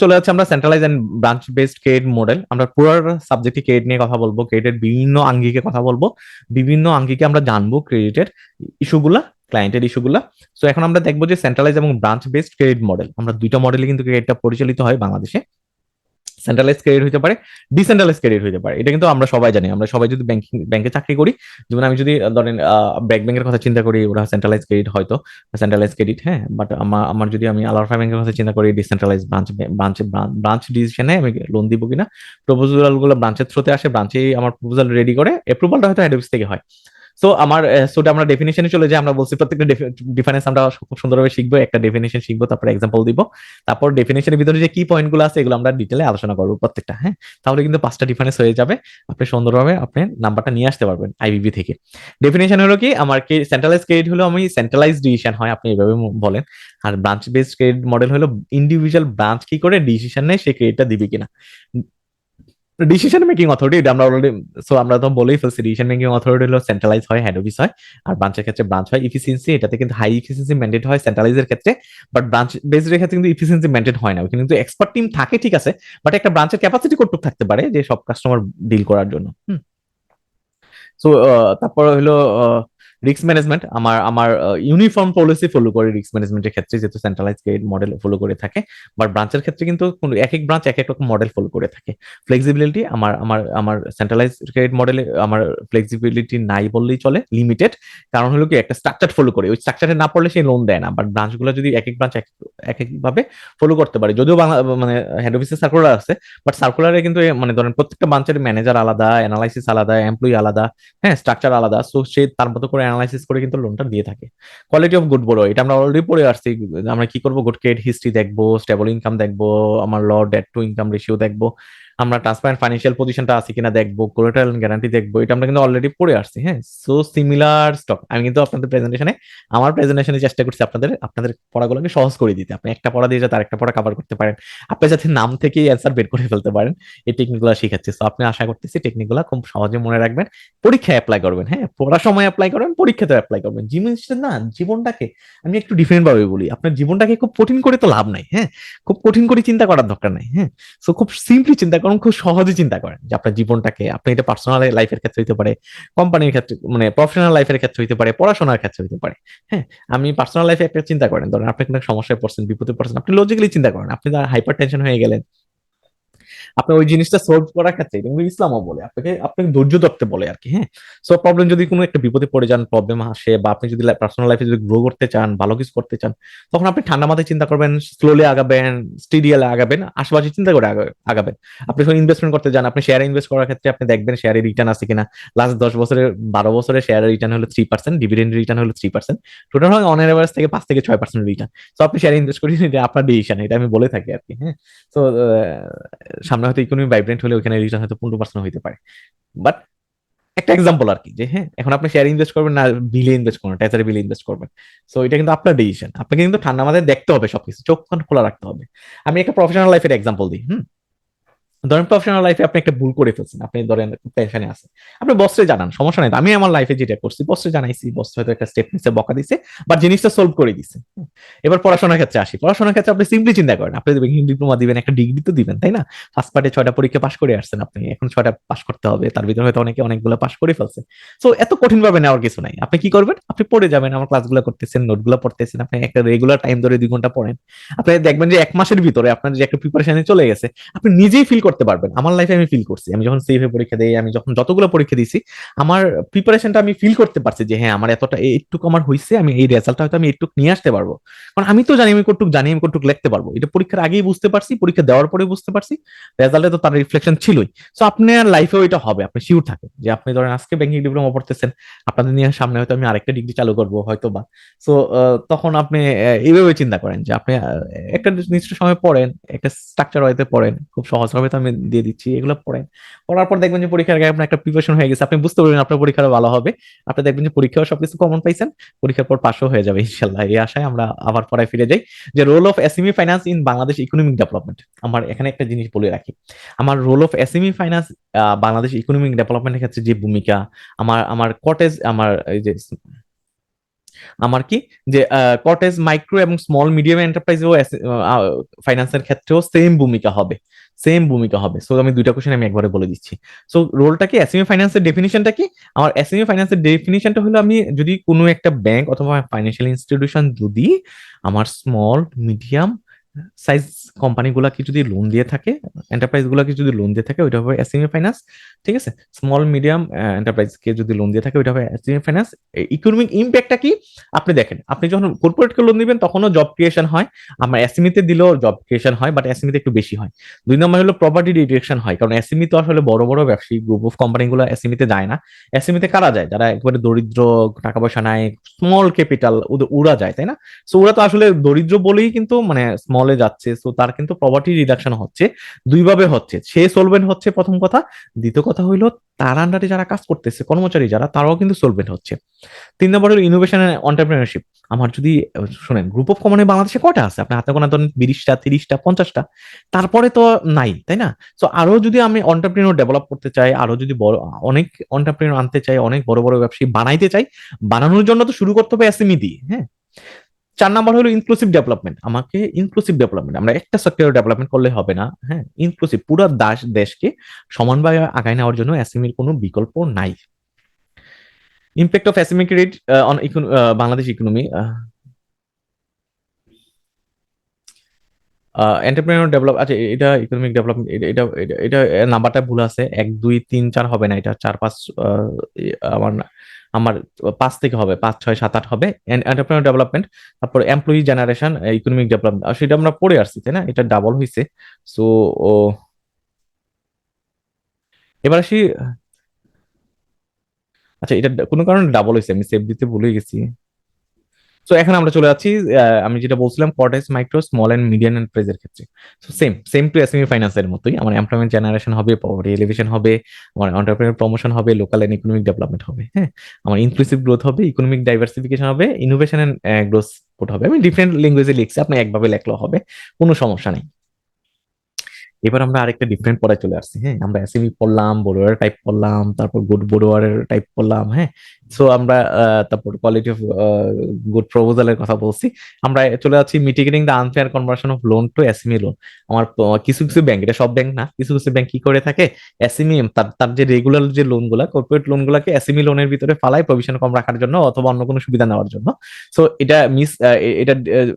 চলে যাচ্ছে আমরা centralize and branch based credit model. আমরা পুরো সাবজেক্টে ক্রেডিট নিয়ে কথা বলবো, ক্রেডিটের বিভিন্ন আঙ্গিকে কথা বলবো, বিভিন্ন আঙ্গিকে আমরা জানবো ক্রেডিটের ইস্যুগুলা, ক্লায়েন্টের ইস্যুগুলা। সো এখন আমরা দেখবো যে সেন্ট্রালাইজ এবং ব্রাঞ্চ বেসড ক্রেডিট মডেল, আমরা দুইটা মডেলে কিন্তু ক্রেডিটটা পরিচালিত হয় বাংলাদেশে। সেন্ট্রালাইজ ক্রেডিট হতে পারে, ডিসেন্ট্রালাইজ ক্রেডিট হতে পারে, এটা কিন্তু আমরা সবাই জানি। আমরা সবাই যদি ব্যাংকে চাকরি করি, যেমন আমি যদি ধরেন ব্র্যাক ব্যাংকের কথা চিন্তা করি, ওরা সেন্ট্রালাইজ ক্রেডিট, হয়তো সেন্ট্রালাইজ ক্রেডিট। হ্যাঁ, বাট আমার যদি আমি আলারফা ব্যাংকের কথা চিন্তা করি, ডিসেন্ট্রালাইজ ব্রাঞ্চ ডিসিশনে আমি লোন দিব কিনা, প্রপোজাল গুলো ব্রাঞ্চের থ্রুতে আসে, ব্রাঞ্চেই আমার প্রপোজাল রেডি করে, অ্যাপ্রুভালটা হয়তো হেড অফিস থেকে হয়। সো আমরা ডেফিনেশনে চলে যাই, আমরা বলছি প্রত্যেকটা ডিফারেন্স আমরা খুব সুন্দরভাবে শিখবো, একটা ডেফিনেশন শিখবো, তারপর এক্সাম্পল দিব, তারপর ডেফিনেশনের ভিতরে যে কি পয়েন্ট গুলো আছে এগুলো আমরা ডিটেলে আলোচনা করবো প্রত্যেকটা। হ্যাঁ, তাহলে কিন্তু 5টা ডিফারেন্স হয়ে যাবে, আপনি সুন্দরভাবে আপনি নাম্বারটা নিয়ে আসতে পারবেন আইবিবি থেকে। ডেফিনেশন হলো কি, আমার কি সেন্ট্রালাইজ ক্রেডিট হলো আমি সেন্ট্রালাইজ ডিসিশন হয়, আপনি এভাবে বলেন। আর ব্রাঞ্চ বেসড ক্রেডিট মডেল হলো ইন্ডিভিজুয়াল ব্রাঞ্চ কি করে ডিসিশন নেয়, সে ক্রেডিটটা দিবে কিনা। ডিসিশন মেকিং অথরিটি আমরা অলরেডি, সো আমরা তো বলেই ফেলছি, ডিসিশন মেকিং অথরিটি হলো সেন্ট্রালাইজ হয়, হেড অফিস হয়, আর ব্রাঞ্চের ক্ষেত্রে ব্রাঞ্চ হয়। ইফিসিয়েন্সি, এটাতে কিন্তু হাই ইফিসিয়েন্সি মেনটেন হয় সেন্ট্রালাইজের ক্ষেত্রে, বাট ব্রাঞ্চ বেসড এর ক্ষেত্রে কিন্তু ইফিসিয়েন্সি মেনটেন হয় না, ওখানে কিন্তু এক্সপার্ট টিম থাকে ঠিক আছে, বাট একটা ব্রাঞ্চের ক্যাপাসিটি কতটুকু থাকতে পারে যে সব কাস্টমার ডিল করার জন্য। সো তারপর হলো রিস্ক ম্যানেজমেন্ট, আমার আমার ইউনিফর্ম পলিসি ফলো করে রিস্ক ম্যানেজমেন্টের ক্ষেত্রে, যেহেতু সেন্ট্রালাইজ ক্রেডিট মডেল ফলো করে থাকে, বাট ব্রাঞ্চের ক্ষেত্রে কিন্তু এক এক ব্রাঞ্চ এক এক রকম মডেল ফলো করে থাকে। ফ্লেক্সিবিলিটি, আমার আমার আমার সেন্ট্রালাইজ ক্রেডিট মডেলে আমার ফ্লেক্সিবিলিটি নাই বললেই চলে, লিমিটেড। কারণ হলো কি, একটা স্ট্রাকচার ফলো করে, ওই স্ট্রাকচারে না পড়লে সেই লোন দেয় না, বাট ব্রাঞ্চগুলো যদি এক এক ব্রাঞ্চ এক এক ভাবে ফলো করতে পারে, যদিও বাংলা মানে হেড অফিসে সার্কুলার আছে, বাট সার্কুলারে কিন্তু মানে ধরেন প্রত্যেকটা ব্রাঞ্চের ম্যানেজার আলাদা, অ্যানালাইসিস আলাদা, এমপ্লয়ি আলাদা, হ্যাঁ, স্ট্রাকচার আলাদা। সো সে তার মতো করে অ্যানালাইসিস করে কিন্তু লোনটা দিয়ে থাকে। কোয়ালিটি অফ গুড বড়, এটা আমরা অলরেডি পড়ে আসছি। আমরা কি করবো, গুড ক্রেডিট হিস্ট্রি দেখবো, স্টেবল ইনকাম দেখবো, আমার ল ডেট টু ইনকাম রেশিও দেখবো, আমরা ট্রান্সপারেন্ট ফাইন্যান্সিয়াল পজিশনটা আছে কিনা দেখবো, কোলাটারাল গ্যারান্টি দেখবো, এটা আমরা কিন্তু অলরেডি পড়ে আসছি। হ্যাঁ, সো সিমিলার স্টক, আমি কিন্তু আপনাদের প্রেজেন্টেশনে, আমার প্রেজেন্টেশনে চেষ্টা করছি আপনাদের আপনাদের পড়াগুলোকে সহজ করে দিতে, আপনি একটা পড়া দিয়ে যাতে আরেকটা পড়া কভার করতে পারেন, আপনি যাতে নাম থেকেই অ্যান্সার বের করে ফেলতে পারেন, এই টেকনিকগুলো শিখাচ্ছি। সো আপনি আশা করতেছি টেকনিকগুলো খুব সহজে মনে রাখবেন, পরীক্ষায় অ্যাপ্লাই করবেন। হ্যাঁ, পড়ার সময় অ্যাপ্লাই করবেন, পরীক্ষাতে অ্যাপ্লাই করবেন। জিনিসটা না, জীবনটাকে আমি একটু ডিফারেন্ট ভাবে বলি, আপনার জীবনটাকে খুব কঠিন করে তো লাভ নাই। হ্যাঁ, খুব কঠিন করে চিন্তা করার দরকার নাই। হ্যাঁ, সো খুব সিম্পলি চিন্তা করুন, খুব সহজে চিন্তা করেন যে আপনার জীবনটাকে, আপনি এটা পার্সোনাল লাইফের ক্ষেত্রে হইতে পারে, কোম্পানির ক্ষেত্রে মানে প্রফেশনাল লাইফের ক্ষেত্রে হইতে পারে, পড়াশোনার ক্ষেত্রে হইতে পারে। হ্যাঁ, আমি পার্সোনাল লাইফে একটা চিন্তা করেন, ধরেন আপনি কোনো সমস্যায় পড়ছেন, বিপদে পড়ছেন, আপনি লজিক্যালি চিন্তা করেন, আপনি হাইপার টেনশন হয়ে গেলেন, আপনি ওই জিনিসটা সলভ করার ক্ষেত্রে কিন্তু ইসলামও বলে আপনাকে ধৈর্য ধরতে বলে আর কি। হ্যাঁ, সো প্রবলেম যদি কোনো একটা বিপদে পড়ে যান, প্রবলেম আসে, বা আপনি যদি পার্সোনাল লাইফে যদি গ্রো করতে চান, ভালো কিছু করতে চান, তখন আপনি ঠান্ডা মাথায় চিন্তা করবেন, স্লোলি আগাবেন, স্টিডিয়ালে আগাবেন, আশেপাশে চিন্তা করে আগাবেন। আপনি যখন ইনভেস্টমেন্ট করতে যান, আপনি শেয়ারে ইনভেস্ট করার ক্ষেত্রে আপনি দেখবেন শেয়ারে রিটার্ন আছে কিনা। লাস্ট 10 বছরের 12 বছরে শেয়ারের রিটার্ন হলো 3%, ডিভিডেন্ড রিটার্ন হলো 3%, টোটাল হয় অন এভারেজ থেকে 5 থেকে 6% রিটার্ন। তো আপনি শেয়ারে ইনভেস্ট করেন, এটা আপনার ডিসিশন, এটা আমি বলে থাকি আর কি। হ্যাঁ, তো সামনে হয়তো ইকোনমি ভাইব্রেন্ট হলে ওখানে রিটার্ন হয়তো 15% হইতে পারে, বাট একটা এক্সাম্পল আর কি, যে হ্যাঁ, এখন আপনি শেয়ার ইনভেস্ট করবেন না বিলে ইনভেস্ট করবেন, ট্রেজারি বিলে ইনভেস্ট করবেন। সো এটা কিন্তু আপনার ডিসিশন, আপনাকে কিন্তু ঠান্ডা মাথায় দেখতে হবে, সবকিছু চোখ কান খোলা রাখতে হবে। আমি একটা প্রফেশনাল লাইফের এক্সাম্পল দিই। ধরেন প্রফেশনাল লাইফে আপনি একটা ভুল করে ফেলছেন, আপনি ধরেন টেনশনে আছেন, আপনি বসরে জানান, সমস্যা নাই। আমি আমার লাইফে যেটা করছি বসরে জানাইছি, বস হয়তো একটা স্টেপ নিচ্ছে, বকা দিছে, বা জিনিসটা সলভ করে দিছে। এবার পড়াশোনার ক্ষেত্রে আসি, পড়াশোনার ক্ষেত্রে আপনি সিম্পলি চিন্তা করেন, আপনি ডিপ্লোমা দিবেন, একটা ডিগ্রি তো দিবেন, তাই না? ফার্স্ট পার্টে 6টা পরীক্ষা পাশ করে আসছেন আপনি, এখন 6টা পাশ করতে হবে, তার ভিতরে হয়তো অনেকে অনেকগুলো পাশ করে ফেলছে। সো এত কঠিন ভাবে নেওয়ার কিছু নাই। আপনি কি করবেন, আপনি পড়ে যাবেন, আমার ক্লাসগুলো করতেছেন, নোটগুলো পড়তেছেন, আপনি একটা রেগুলার টাইম ধরে 2 ঘন্টা পড়েন, আপনি দেখবেন যে 1 মাসের ভিতরে আপনার যে একটা প্রিপারেশনে চলে গেছে, আপনি নিজেই ফিল করতে পারবেন। আমার লাইফে আমি ফিল করছি, আমি যখন সিএফএ পরীক্ষা দিই, আমি যখন যতগুলো পরীক্ষা দিয়েছি, আমার প্রিপারেশনটা আমি ফিল করতে পারছি যে হ্যাঁ আমার এতটা এইটুকু আমার হয়েছে, আমি এই রেজাল্টটা হয়তো আমি এইটুকু নিয়ে আসতে পারবো। কারণ আমি তো জানি আমি কতটুকু জানি, আমি কতটুকু লিখতে পারবো, এটা পরীক্ষার আগেই বুঝতে পারছি, পরীক্ষা দেওয়ার পরে বুঝতে পারছি, রেজাল্টে তো তার রিফ্লেকশন ছিলই। সো আপনার লাইফেও এটা হবে, আপনি শিওর থাকেন যে আপনি ধরেন আজকে ব্যাংকিং ডিপ্লোমা পড়তেছেন, আপনাদের নিয়ে সামনে হয়তো আমি আরেকটা ডিগ্রি চালু করবো হয়তো বা। সো তখন আপনি এইভাবে চিন্তা করেন যে আপনি একটা নির্দিষ্ট সময় পড়েন, একটা স্ট্রাকচার ওয়াইতে পড়েন, খুব সহজ ভাবে তো আমি দিয়ে দিচ্ছি, এগুলো পড়েন। পড়ার পর দেখবেন যে পরীক্ষার আগে আপনার একটা প্রিপারেশন হয়ে গেছে, আপনি বুঝতে পারবেন আপনার পরীক্ষাটা ভালো হবে, আপনি দেখবেন যে পরীক্ষাও সবকিছু কমন পাইছেন, পরীক্ষার পর পাশও হয়ে যাবে ইনশাল্লাহ। এই আশায় আমরা আবার পড়ায় ফিরে যাই, যে role of SME finance in Bangladesh economic development. আমার এখানে একটা জিনিস বলে রাখি, আমার role of SME finance Bangladesh economic ডেভেলপমেন্টের ক্ষেত্রে যে ভূমিকা, আমার আমার কটেজ, আমার এই যে আমার কি, যে কটেজ মাইক্রো এবং স্মল মিডিয়াম এন্টারপ্রাইজ ও ফাইন্যান্সের ক্ষেত্রেও সেম ভূমিকা হবে, সেম ভূমিকা হবে। সো আমি দুইটা কোশ্চেন আমি একবারে বলে দিচ্ছি। সো রোলটা কি, এসএমই ফাইন্যান্সের ডেফিনিশনটা কি? আমার এসএমই ফাইন্যান্সের ডেফিনিশনটা হলো, আমি যদি কোনো একটা ব্যাংক অথবা ফাইন্যান্সিয়াল ইনস্টিটিউশন যদি আমার স্মল মিডিয়াম সাইজ কোম্পানিগুলাকে যদি লোন দিয়ে থাকে, এন্টারপ্রাইজ গুলাকে যদি লোন দিয়ে থাকে, ওইটা হবে এসএমই ফাইন্যান্স। ঠিক আছে, স্মল মিডিয়াম এন্টারপ্রাইজকে যদি লোন দিয়ে থাকে, ওইটা হবে এসএমই ফাইন্যান্স। ইকোনমিক ইম্প্যাক্টটা কি, আপনি দেখেন, আপনি যখন কর্পোরেটকে লোন দিবেন তখনও জব ক্রিয়েশন হয়, আমার এসএমই তে দিলেও জব ক্রিয়েশন হয়, বাট এসএমই তে একটু বেশি হয়। 2 নম্বর হলো প্রপার্টি ডিটেকশন হয়, কারণ এসএমই তো আসলে বড় বড় ব্যবসায়ী গ্রুপ অফ কোম্পানিগুলো এসএমই তে যায় না। এসএমই তে কারা যায়, যারা একেবারে দরিদ্র, টাকা পয়সা নাই, স্মল ক্যাপিটাল, ওরা যায়, তাই না? সো ওরা তো আসলে দরিদ্র বলেই কিন্তু মানে স্মলে যাচ্ছে, সো তার কিন্তু প্রপার্টি রিডাকশন হচ্ছে, দুইভাবে হচ্ছে, সে সলভেন্ট হচ্ছে প্রথম কথা, দ্বিতীয় কথা হইলো তার আন্ডারে যারা কাজ করতেছে, কর্মচারী যারা, তারাও কিন্তু সলভেন্ট হচ্ছে। 3 নম্বর হলো ইনোভেশন এন্ড এন্টারপ্রেনারশিপ। আমার যদি শুনেন, গ্রুপ অফ কোম্পানি বাংলাদেশে কয়টা আছে, আপনি হাতে গোনা ধরেন 20টা, 30টা, 50টা, তারপরে তো নাই, তাই না? সো আরো যদি আমি এন্টারপ্রেনিউর ডেভেলপ করতে চাই, আরো যদি বড় অনেক এন্টারপ্রেনিউর আনতে চাই, অনেক বড় বড় ব্যবসায়ী বানাইতে চাই, বানানোর জন্য তো শুরু করতে হবে এসএমই দিয়ে, হ্যাঁ। 4 নম্বর হলো ইনক্লুসিভ ডেভেলপমেন্ট, আমাকে ইনক্লুসিভ ডেভেলপমেন্ট, আমরা একটা সেক্টরে ডেভেলপমেন্ট করলে হবে না, হ্যাঁ, ইনক্লুসিভ পুরো দেশকে সমানভাবে আগায় নেওয়ার জন্য এসএমইর কোনো বিকল্প নাই। Impact of SME credit on Bangladesh economy, entrepreneur develop, আচ্ছা এটা ইকোনমিক ডেভেলপমেন্ট, এটা এটা এটা নাম্বারটা ভুল আছে, 1 2 3 4 হবে না, এটা 4 5, আমার আমার 5 থেকে হবে, 5 6 7 8 হবে এন্টারপ্রেনিউর ডেভেলপমেন্ট। তারপর এমপ্লয়ি জেনারেশন, ইকোনমিক ডেভেলপমেন্ট, সেটা আমরা পড়ে আসছি, তাই না? এটা ডাবল হইছে। সো ও এবার আসি, আচ্ছা এটা কোনো কারণে ডাবল হয়েছে, আমি সেভ দিতে ভুলে গেছি। সো এখন আমরা চলে যাচ্ছি, আমি যেটা বলছিলাম cottage micro small and medium এন্টারপ্রাইজের ক্ষেত্রে। So same same to SME ফাইন্যান্সের মতোই, আমার এমপ্লয়মেন্ট জেনারেশন হবে, পভার্টি এলিভেশন হবে, আমার এন্টারপ্রেনার প্রমোশন হবে, লোকাল এন্ড ইকোনমিক ডেভেলপমেন্ট হবে, হ্যাঁ, আমার ইনক্লুসিভ গ্রোথ হবে, ইকোনমিক ডাইভার্সিফিকেশন হবে, ইনোভেশন এন্ড গ্রোথ হবে। আমি ডিফারেন্ট ল্যাঙ্গুয়েজে লিখছি, আপনি একভাবে লেখলেও হবে, কোনো সমস্যা নেই। এবার আমরা আরেকটা ডিফারেন্ট পড়ায় চলে আসছি, হ্যাঁ, আমরা এসএমই পড়লাম, বড়োয়ার টাইপ পড়লাম, তারপর গুড বড়োয়ারের টাইপ পড়লাম, হ্যাঁ। সো আমরা তারপর কোয়ালিটি অফ গুড প্রপোজালের কথা বলছি। আমরা চলে যাচ্ছি mitigating the unfair conversion of loan to SME loan. আমার কিছু কিছু ব্যাংক, এটা সব ব্যাংক না, কিছু কিছু ব্যাংক কি করে থাকে, এসএমই তার তার যে রেগুলার যে লোন গুলা, কর্পোরেট লোন গুলাকে এসএমই লোনের ভিতরে ফালায় প্রভিশন কম রাখার জন্য অথবা অন্য কোনো সুবিধা নেওয়ার জন্য। সো এটা এটা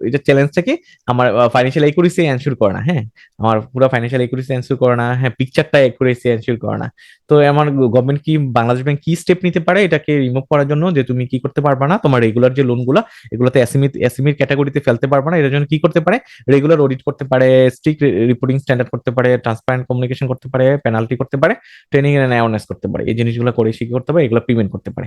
এটা চ্যালেঞ্জটা কি, আমার ফাইন্যান্সিয়াল একুরেসি এনশিওর করে না, হ্যাঁ, আমার পুরো ফাইন্যান্সিয়াল একুরেসি এনশিওর করে না, হ্যাঁ, পিকচারটা একুরেসি এনশিওর করে না। তো আমার গভর্নমেন্ট কি, বাংলাদেশ ব্যাংক কি স্টেপ নিতে পারে এটাকে রিমুভ করার জন্য, যে তুমি কি করতে পারবা না, তোমার রেগুলার যে লোনগুলো এগুলোতে এসএমইর ক্যাটাগরিতে ফেলতে পারবা না, এটার জন্য কি করতে পারে, রেগুলার অডিট করতে পারে, স্ট্রিক্ট রিপোর্টিং স্ট্যান্ডার্ড করতে পারে, ট্রান্সপারেন্ট কমিউনিকেশন করতে পারে, পেনাল্টি করতে পারে, ট্রেনিং এন্ড অ্যাওয়ারনেস করতে পারে, এই জিনিসগুলো করে সে কি করতে পারে, এগুলো পেমেন্ট করতে পারে।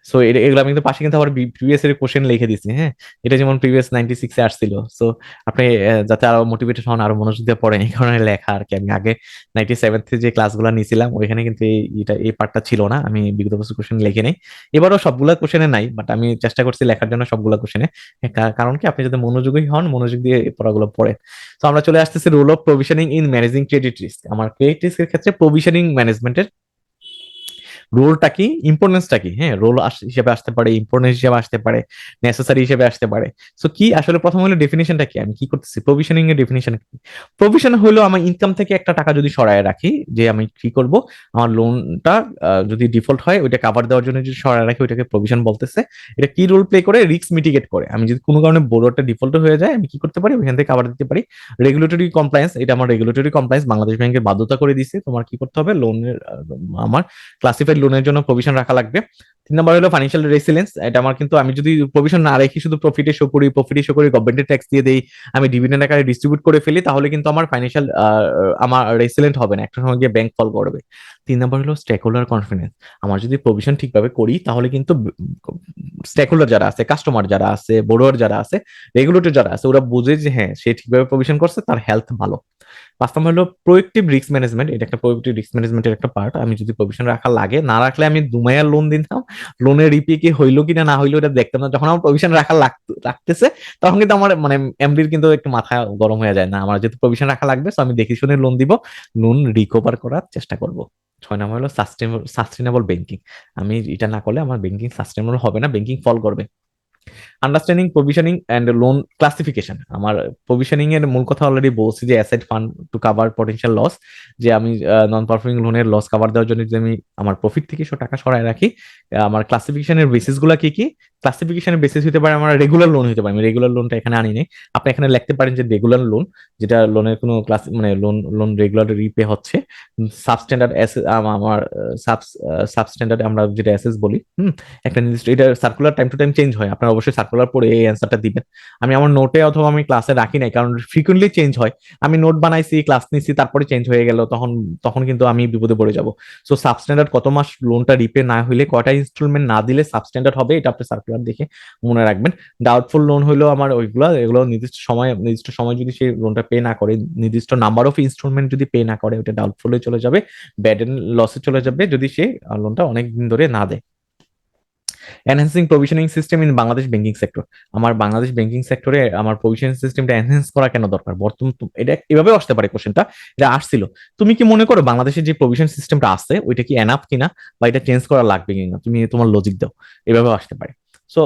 সো এগুলো আমি কিন্তু পাশে কিন্তু আবার প্রিভিয়াস এর কোশ্চেন লিখে দিছি, হ্যাঁ, এটা যেমন প্রিভিয়াস 96 এ আসছিল। সো আপনি যাতে আরো মোটিভেটেড হন, আরো মনোযোগ দিয়ে পড়েন, এই কারণে লেখা আর কি। আমি আগে 97 থেকে যে ক্লাসগুলো নিয়েছিলাম ওইখানে কিন্তু এই পার্টটা ছিল না, আমি বিগত বছর কোশ্চেন লিখে নেই। এবারও সবগুলা কোশ্চেনে নাই, বাট আমি চেষ্টা করছি লেখার জন্য সবগুলা কোশ্চেনে। কারণ কি, আপনি যদি মনোযোগী হন, মনোযোগ দিয়ে এই পড়াগুলো পড়েন। তো আমরা চলে আসতেছি role of provisioning in managing credit risk. আমার ক্রেডিট রিস্কের ক্ষেত্রে প্রভিশনিং ম্যানেজমেন্টের রোলটা কি, ইম্পর্টেন্সটা কি, হ্যাঁ, রোল হিসেবে আসতে পারে, ইম্পর্টেন্স হিসেবে আসতে পারে, নেসেসারি হিসেবে আসতে পারে। সো কি আসলে প্রথম হলো ডেফিনেশনটা কি, আমি কি করতেছি, প্রভিশনিং এর ডেফিনেশন কি? প্রভিশন হলো আমার ইনকাম থেকে একটা টাকা যদি সরায় রাখি, যে আমি কি করব, আমার লোনটা যদি ডিফল্ট হয় ওইটা কাভার দেওয়ার জন্য যদি সরায় রাখি, ওইটাকে প্রভিশন বলতেছে। এটা কি রোল প্লে করে, রিস্ক মিটিগেট করে। আমি যদি কোনো কারণে বড় একটা ডিফল্ট হয়ে যায়, আমি কি করতে পারি, ওইখান থেকে কাভার দিতে পারি। রেগুলেটরি কমপ্লায়েন্স, এটা আমার রেগুলেটরি কমপ্লায়েন্স বাংলাদেশ ব্যাংকের বাধ্যতা করে দিছে, তোমার কি করতে হবে, লোনের আমার ক্লাসিফাইড লোনের জন্য প্রভিশন রাখা লাগবে। 3 নম্বর হলো ফাইন্যান্সিয়াল রেসিলেন্স। এটা আমার কিন্তু, আমি যদি প্রভিশন না রেখে শুধু প্রফিটে শো করি, গভর্নমেন্টের ট্যাক্স দিয়ে দেই, আমি ডিভিডেন্ড আকারে ডিস্ট্রিবিউট করে ফেলি, তাহলে কিন্তু আমার ফাইন্যান্সিয়াল আমার রেসিলেন্ট হবে না, একটা সময় গিয়ে ব্যাংক ফল করবে। 3 নম্বর হলো স্টেক হোল্ডার কনফিডেন্স। আমার যদি প্রভিশন ঠিকভাবে করি, তাহলে কিন্তু স্টেক হোল্ডার যারা আছে, কাস্টমার যারা আছে, বোরোয়ার যারা আছে, রেগুলেটর যারা আছে, ওরা বুঝে যে হ্যাঁ, সে ঠিকভাবে প্রভিশন করছে, তার হেলথ ভালো। 5 নম্বর হলো প্রোয়েক্টিভ রিস্ক ম্যানেজমেন্ট। এটা একটা প্রোয়েক্টিভ রিস্ক ম্যানেজমেন্টের একটা পার্ট। আমি যদি প্রভিশন রাখা লাগে, না রাখলে আমি দুমায়ার লোন দিতাম, লোনের রিপে কি হইলো কিনা না হইলো এটা দেখতাম না। যখন আমার প্রভিশন রাখতেছে, তখন কিন্তু আমার মানে এমডির কিন্তু একটু মাথা গরম হয়ে যায়, না আমার যেহেতু প্রভিশন রাখা লাগবে, তো আমি দেখে শুনে লোন দিব, লোন রিকভার করার চেষ্টা করব। 6 নম্বর হলো সাস্টেনেবল ব্যাংকিং। আমি এটা না করলে আমার ব্যাংকিং সাস্টেনেবল হবে না, ব্যাংকিং ফল করবে। Understanding provisioning and loan classification. আমার প্রভিশনিং এর মূল কথা অলরেডি বলছি, যে asset fund to cover potential loss, যে আমি নন পারফর্মিং লোনের লস কাভার দেওয়ার জন্য যদি আমি আমার প্রফিট থেকে টাকা সরায় রাখি। আমার ক্লাসিফিকেশনের বেসিস গুলা কি কি? ক্লাসিফিকেশনের বেসিস হতে পারে আমার রেগুলার লোন হতে পারে, আমি রেগুলার লোনটা এখানে আনি নাই। আপনি এখানে লিখতে পারেন যে রেগুলার লোন, যেটা লোনের কোনো ক্লাস মানে লোন লোন রেগুলার রিপে হচ্ছে। সাবস্ট্যান্ডার্ড আমার সাবস্ট্যান্ডার্ড আমরা যেটা অ্যাসেস বলি, একটা নির্দিষ্ট, এটা circular time to time change হয়, আপনারা অবশ্যই সার্কুলার পড়ে এই অ্যান্সারটা দিবেন। আমি আমার নোটে অথবা আমি ক্লাসে রাখি নাই, কারণ ফ্রিকুয়েন্টলি চেঞ্জ হয়। আমি নোট বানাইছি, ক্লাস নিছি, তারপরে চেঞ্জ হয়ে গেল, তখন তখন কিন্তু আমি বিপদে পড়ে যাব। সো সাবস্ট্যান্ডার্ড কত মাস লোনটা রিপে না হইলে, কয়টা ইনস্টলমেন্ট না দিলে সাবস্ট্যান্ডার্ড হবে, এটা আপনি সার্কুলার দেখে মনে রাখবেন। ডাউটফুল লোন হইলো আমার ওইগুলো, এগুলো নির্দিষ্ট সময় যদি সেই লোনটা পে না করে, নির্দিষ্ট নাম্বার অফ ইনস্টলমেন্ট যদি পে না করে, ওটা ডাউটফুলে চলে যাবে, ব্যাড এন্ড লসে চলে যাবে, যদি সে লোনটা অনেক দিন ধরে না দেয়। Enhancing provisioning system in Bangladesh banking sector. আমার বাংলাদেশ ব্যাংকিং সেক্টরে আমার প্রভিশনিং সিস্টেমটা এনহ্যান্স করা কেন দরকার, বর্তমান এটা এভাবে আসতে পারে কোশ্চেনটা, এটা আসছিল। তুমি কি মনে করো বাংলাদেশের যে প্রভিশন সিস্টেমটা আছে ওইটা কি এনাফ কিনা, বা এটা চেঞ্জ করা লাগবে কিনা, তুমি তোমার লজিক দাও, এভাবে আসতে পারে। সো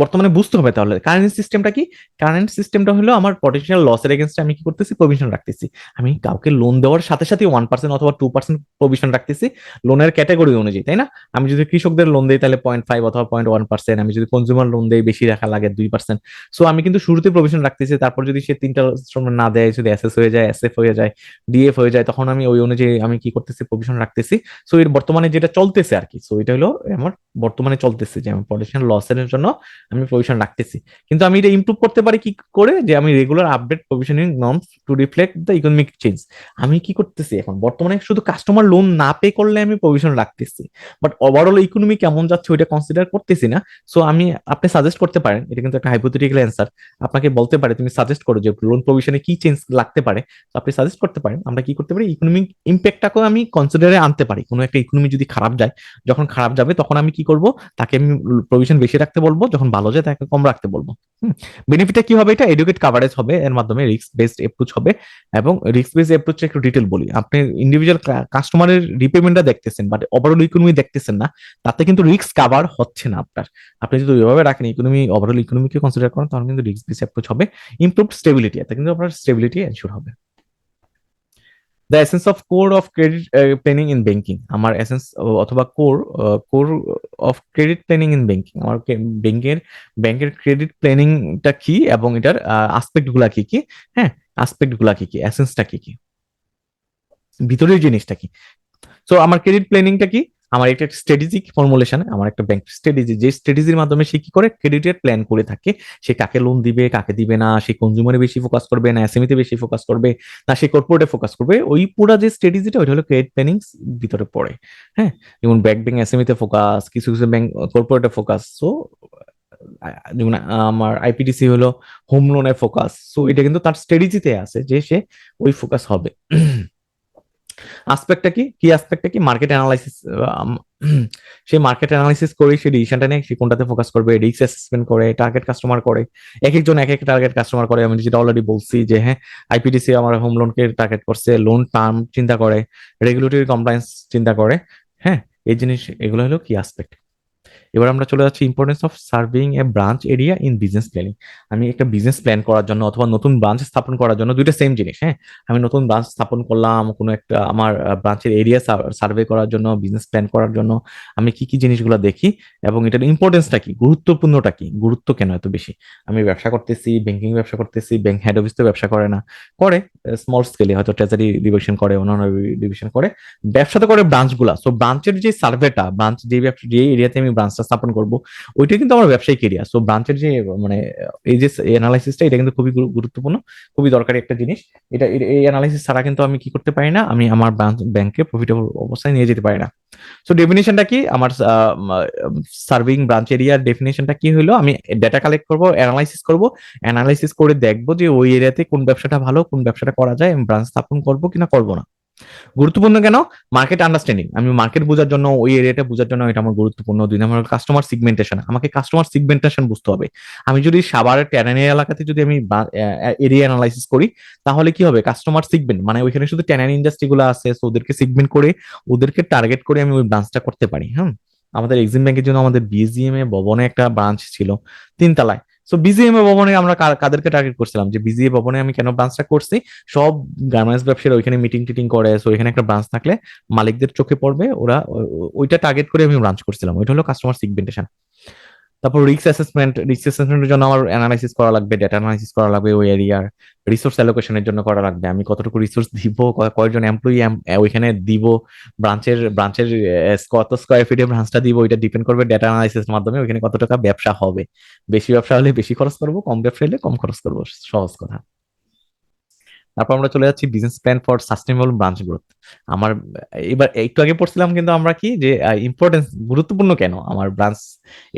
বর্তমানে বুঝতে হবে তাহলে কারেন্ট সিস্টেমটা কি। কারেন্ট সিস্টেমটা হলো আমার পটেনশিয়াল লসের এগেনস্টে আমি কি করতেছি, প্রভিশন রাখতেছি। আমি কাউকে লোন দেওয়ার সাথে সাথে 1% অথবা 2% প্রভিশন রাখতেছি, লোনের ক্যাটাগরি অনুযায়ী, তাই না? আমি যদি কৃষকদের লোন দেই তাহলে 0.5 অথবা 0.1%, আমি যদি কনজিউমার লোন দেই বেশি রাখা লাগে 2%। সো আমি কিন্তু শুরুতে প্রভিশন রাখতেছি, তারপর যদি সে 3টা ইনস্টলমেন্ট না দেয়, যদি এসএস হয়ে যায়, এসএফ হয়ে যায়, ডিএফ হয়ে যায়, তখন আমি ওই অনুযায়ী আমি কি করতেছি, প্রভিশন রাখতেছি। সো এর বর্তমানে যেটা চলতেছে আর কি, সো এটা হলো আমার বর্তমানে চলতেছে, যে আমার পটেনশিয়াল লসের জন্য আমি প্রভিশন রাখতেছি। কিন্তু আমি এটা ইমপ্রুভ করতে পারি কি করে, যে আমি regular update provisioning norms two reflect the economic change. আমি কি করতেছি এখন বর্তমানে, শুধু কাস্টমার লোন না পে করলে আমি প্রভিশন রাখতেছি, বাট ওভারঅল ইকোনমি কেমন যাচ্ছে ওইটা কনসিডার করতেছি না। সো আপনি সাজেস্ট করতে পারেন, এটা কিন্তু একটা হাইপোথেটিক্যাল অ্যান্সার, আপনাকে বলতে পারে, তুমি সাজেস্ট করো যে লোন প্রভিশনে কি চেঞ্জ লাগতে পারে। তো আপনি সাজেস্ট করতে পারেন আমরা কি করতে পারি, ইকোনমিক ইম্প্যাক্টটাকেও আমি কনসিডারে আনতে পারি। কোনো একটা ইকোনমি যদি খারাপ যায়, যখন খারাপ যাবে তখন আমি কি করব, তাকে আমি প্রভিশন বেশি রাখতে বলবো, যখন ভালো যায় তাকে কম রাখতে বলবো। বেনিফিটটা কি হবে, এটা এডুকেট কাভারেজ হবে, এর মাধ্যমে রিস্ক বেসড অ্যাপ্রোচ হবে। এবং রিস্ক বেসড অ্যাপ্রোচ একটু ডিটেল বলি, আপনি ইন্ডিভিজুয়াল কাস্টমারের রিপেমেন্টটা দেখতেছেন, বাট ওভারঅল ইকোনমি দেখতেছেন না, তাতে কিন্তু রিস্ক কাভার হচ্ছে না আপনার। আপনি যদি ওইভাবে রাখেন, ইকোনমি ওভারঅল ইকোনমিকে কনসিডার করেন, তাহলে কিন্তু রিস্ক বেসড অ্যাপ্রোচ হবে। ইমপ্রুভড স্টেবিলিটি, এতে কিন্তু আপনার স্টেবিলিটি এনশিওর হবে। The essence of core of credit planning in banking. আমার এসেন্স অথবা core of credit planning in banking, আমার ব্যাংকের ক্রেডিট প্ল্যানিংটা কি, এবং এটার আসপেক্ট গুলা কি কি, হ্যাঁ, আসপেক্ট গুলা কি কি, এসেন্সটা কি কি, ভিতরের জিনিসটা কি। সো আমার ক্রেডিট প্ল্যানিংটা কি, আমার একটা স্ট্র্যাটেজিক ফর্মুলেশন, আমার একটা ব্যাংক স্ট্র্যাটেজি, যে স্ট্র্যাটেজির মাধ্যমে সে কি করে ক্রেডিটের প্ল্যান করে থাকে, সে কাকে লোন দিবে কাকে দিবে না, সে কনজিউমারে বেশি ফোকাস করবে না এসএমইতে বেশি ফোকাস করবে না সে কর্পোরেটে ফোকাস করবে, ওই পুরা যে স্ট্র্যাটেজিটা ওইটা হলো ক্রেডিট প্ল্যানিং ভিতরে পড়ে। হ্যাঁ, যেমন ব্যাংক এসএমইতে ফোকাস, কিছু কিছু ব্যাংক কর্পোরেটে ফোকাস। সো যেমন আমার আইপিডিসি হলো হোম লোনে ফোকাস, সো এটা কিন্তু তার স্ট্র্যাটেজিতে আছে যে সে ওই ফোকাস হবে। আসপেক্টটা কি কি আসপেক্টটা কি মার্কেট অ্যানালাইসিস, সে মার্কেট অ্যানালাইসিস করে সে ডিসিশনটা নেয় সে কোনটাতে ফোকাস করবে, রিস্ক অ্যাসেসমেন্ট করে, টার্গেট কাস্টমার করে, এক একজন এক এক টার্গেট কাস্টমার করে। আমি যেটা অলরেডি বলছি যে হ্যাঁ, আইপিডিসি আমার হোম লোনকে টার্গেট করছে, লোন টার্ম চিন্তা করে, রেগুলেটরি কমপ্লায়েন্স চিন্তা করে। হ্যাঁ, এই জিনিস এগুলো হলো কি আসপেক্ট। এবার আমরা চলে যাচ্ছি importance of serving a branch area in business planning. আমি একটা বিজনেস প্ল্যান করার জন্য অথবা নতুন ব্রাঞ্চ স্থাপন করার জন্য, দুইটা সেম জিনিস। হ্যাঁ, আমি নতুন ব্রাঞ্চ স্থাপন করলাম, কোনো একটা আমার ব্রাঞ্চের এরিয়া সার্ভে করার জন্য, বিজনেস প্ল্যান করার জন্য আমি কি কি জিনিসগুলো দেখি এবং এটার ইম্পর্টেন্সটা কি, গুরুত্বপূর্ণটা কি, গুরুত্ব কেন এত বেশি। আমি ব্যবসা করতেছি, ব্যাংকিং ব্যবসা করতেছি, ব্যাংক হেড অফিস তো ব্যবসা করে না, করে স্মল স্কেলে হয়তো ট্রেজারি ডিভিশন করে, অন্যান্য ডিভিশন করে, ব্যবসা তো করে ব্রাঞ্চগুলা। সো ব্রাঞ্চের যে সার্ভেটা, ব্রাঞ্চ যে ব্যবসা যে এরিয়াতে আমি ব্রাঞ্চটা স্থাপন করব, ওইটা কিন্তু আমার ব্যবসায়িক এরিয়া। সো ব্রাঞ্চের যে মানে এই যে অ্যানালাইসিসটা, এটা কিন্তু খুবই গুরুত্বপূর্ণ, খুবই দরকারি একটা জিনিস। এই অ্যানালাইসিস ছাড়া কিন্তু আমি কি করতে পারি না, আমি আমার ব্যাংকে প্রফিটেবল অবস্থায় নিয়ে যেতে পারি না। সো ডেফিনেশনটা কি আমার, সার্ভিং ব্রাঞ্চ এরিয়ার ডেফিনেশনটা কি হলো, আমি ডেটা কালেক্ট করব, অ্যানালাইসিস করব, অ্যানালাইসিস করে দেখবো যে ওই এরিয়াতে কোন ব্যবসাটা ভালো, কোন ব্যবসাটা করা যায়, আমি ব্রাঞ্চ স্থাপন করবো কিনা করবো না। গুরুত্বপূর্ণ কেন, মার্কেট আন্ডারস্ট্যান্ডিং, আমি মার্কেট বোঝার জন্য, ওই এরিয়াটা বোঝার জন্য এটা আমার গুরুত্বপূর্ণ। দুই নম্বর কাস্টমার সিগমেন্টেশন, আমাকে কাস্টমার সিগমেন্টেশন বুঝতে হবে। আমি যদি সাভারের ট্যানারি এলাকাতে যদি আমি এরিয়া অ্যানালাইসিস করি, তাহলে কি হবে, কাস্টমার সিগমেন্ট মানে ওইখানে শুধু ট্যানারি ইন্ডাস্ট্রি গুলো আছে, so ওদেরকে সিগমেন্ট করে, ওদেরকে টার্গেট করে আমি ওই ব্রাঞ্চটা করতে পারি। হ্যাঁ, আমাদের এক্সিম ব্যাংকের জন্য আমাদের বিজিএম এ ভবনে একটা ব্রাঞ্চ ছিল 3 তলায়। সো বিজিএম এ ভবনে আমরা কাদেরকে টার্গেট করছিলাম, যে বিজিএ ভবনে আমি কেন ব্রাঞ্চটা করছি, সব গার্মেন্টস ব্যবসায়ীরা ওইখানে মিটিং টিটিং করে, সো এখানে একটা ব্রাঞ্চ থাকলে মালিকদের চোখে পড়বে, ওরা ওইটা টার্গেট করে আমি ব্রাঞ্চ করছিলাম, ওইটা হলো কাস্টমার সিগমেন্টেশন। তারপর রিস্ক অ্যাসেসমেন্টের জন্য আমার অ্যানালাইসিস করা লাগবে, ডেটা অ্যানালাইসিস করা লাগবে, ওই এরিয়ার রিসোর্স অ্যালোকেশনের জন্য করা লাগবে, আমি কতটুকু রিসোর্স দিব, কয়জন এমপ্লয়ি ওইখানে দিব, ব্রাঞ্চের কত স্কোয়ার ফিটে ব্রাঞ্চটা দিব, ওইটা ডিপেন্ড করবে ডেটা অ্যানালাইসিসের মাধ্যমে ওইখানে কত টাকা ব্যবসা হবে। বেশি ব্যবসা হলে বেশি খরচ করবো, কম ব্যবসা হলে কম খরচ করবো, সহজ কথা। তারপর আমরা চলে যাচ্ছি business plan for sustainable branch growth. আমার এবার একটু আগে পড়ছিলাম কিন্তু আমরা কি যে ইম্পর্টেন্স, গুরুত্বপূর্ণ কেন আমার ব্রাঞ্চ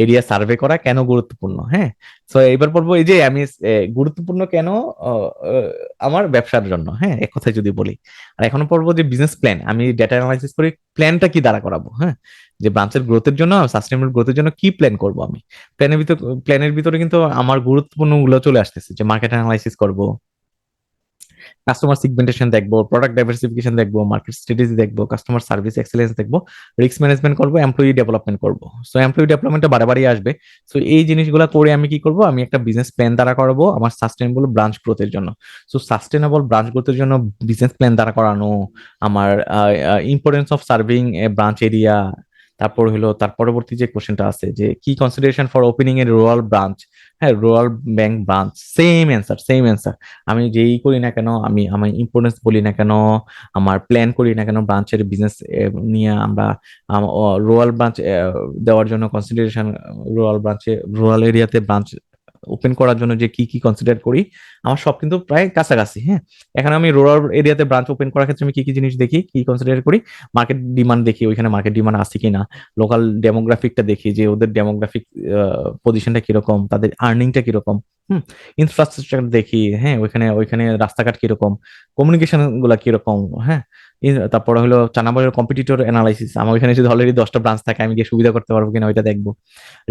এরিয়া সার্ভে করা, কেন গুরুত্বপূর্ণ। হ্যাঁ, তো এবার পড়বো এই যে আমি গুরুত্বপূর্ণ কেন আমার ব্যবসার জন্য। হ্যাঁ, এক কথায় যদি বলি, আর এখনো পড়বো যে বিজনেস প্ল্যান, আমি ডেটা অ্যানালাইসিস করি, প্ল্যানটা কি দ্বারা করাবো। হ্যাঁ, যে ব্রাঞ্চের গ্রোথের জন্য, সাস্টেনেবল গ্রোথের জন্য কি প্ল্যান করবো আমি। প্ল্যানের ভিতরে কিন্তু আমার গুরুত্বপূর্ণ গুলো চলে আসতেছে, যে মার্কেট অ্যানালাইসিস করবো, কাস্টমার সিগমেন্টেশন দেখবো, প্রোডাক্ট ডাইভার্সিফিকেশন দেখবো, মার্কেট স্ট্র্যাটেজি দেখবো, কাস্টমার সার্ভিস এক্সেলেন্স দেখবো, রিস্ক ম্যানেজমেন্ট করবো, এমপ্লয়ি ডেভেলপমেন্ট করবো। সো এমপ্লয়ি ডেভেলপমেন্টটা বাড়াবাড়ি আসবে। সো এই জিনিসগুলো করে আমি কি করবো, আমি একটা বিজনেস প্ল্যান দ্বারা করাবো আমার সাস্টেনেবল ব্রাঞ্চ গ্রোথের জন্য। সো সাস্টেনেবল ব্রাঞ্চ গ্রোথের জন্য বিজনেস প্ল্যান দ্বারা করানো, আমার importance of serving a branch area. তারপর হলো তার পরবর্তী যে কোশ্চেনটা আছে যে কি consideration for opening a rural branch. হ্যাঁ, rural bank branch, same answer. আমি যেই করি না কেন, আমি আমার ইম্পর্টেন্স বলি না কেন, আমার প্ল্যান করি না কেন, ব্রাঞ্চের বিজনেস নিয়ে আমরা রুরাল ব্রাঞ্চ দেওয়ার জন্য কনসিডারেশন, রুরাল এরিয়াতে ব্রাঞ্চ ওপেন করার জন্য যে কি কি কনসিডার করি, আমার সব কিন্তু প্রায় কাছাকাছি। হ্যাঁ, এখন আমি রুরাল এরিয়াতে ব্রাঞ্চ ওপেন করার ক্ষেত্রে আমি কি কি জিনিস দেখি, কি কনসিডার করি, মার্কেট ডিমান্ড দেখি, ওইখানে মার্কেট ডিমান্ড আছে কিনা, লোকাল ডেমোগ্রাফিকটা দেখি যে ওদের ডেমোগ্রাফিক পজিশনটা কিরকম, তাদের আর্নিংটা কিরকম। হুম, ইনফ্রাস্ট্রাকচার দেখি, হ্যাঁ ওইখানে ওইখানে রাস্তাঘাট কিরকম, কমিউনিকেশন গুলা কিরকম। হ্যাঁ, তারপরে হলো 4 নম্বরের কম্পিটিটর অ্যানালাইসিস, আমার ওইখানে যদি অলরেডি 10টা ব্রাঞ্চ থাকে আমি গিয়ে সুবিধা করতে পারবো কিনা ওইটা দেখবো।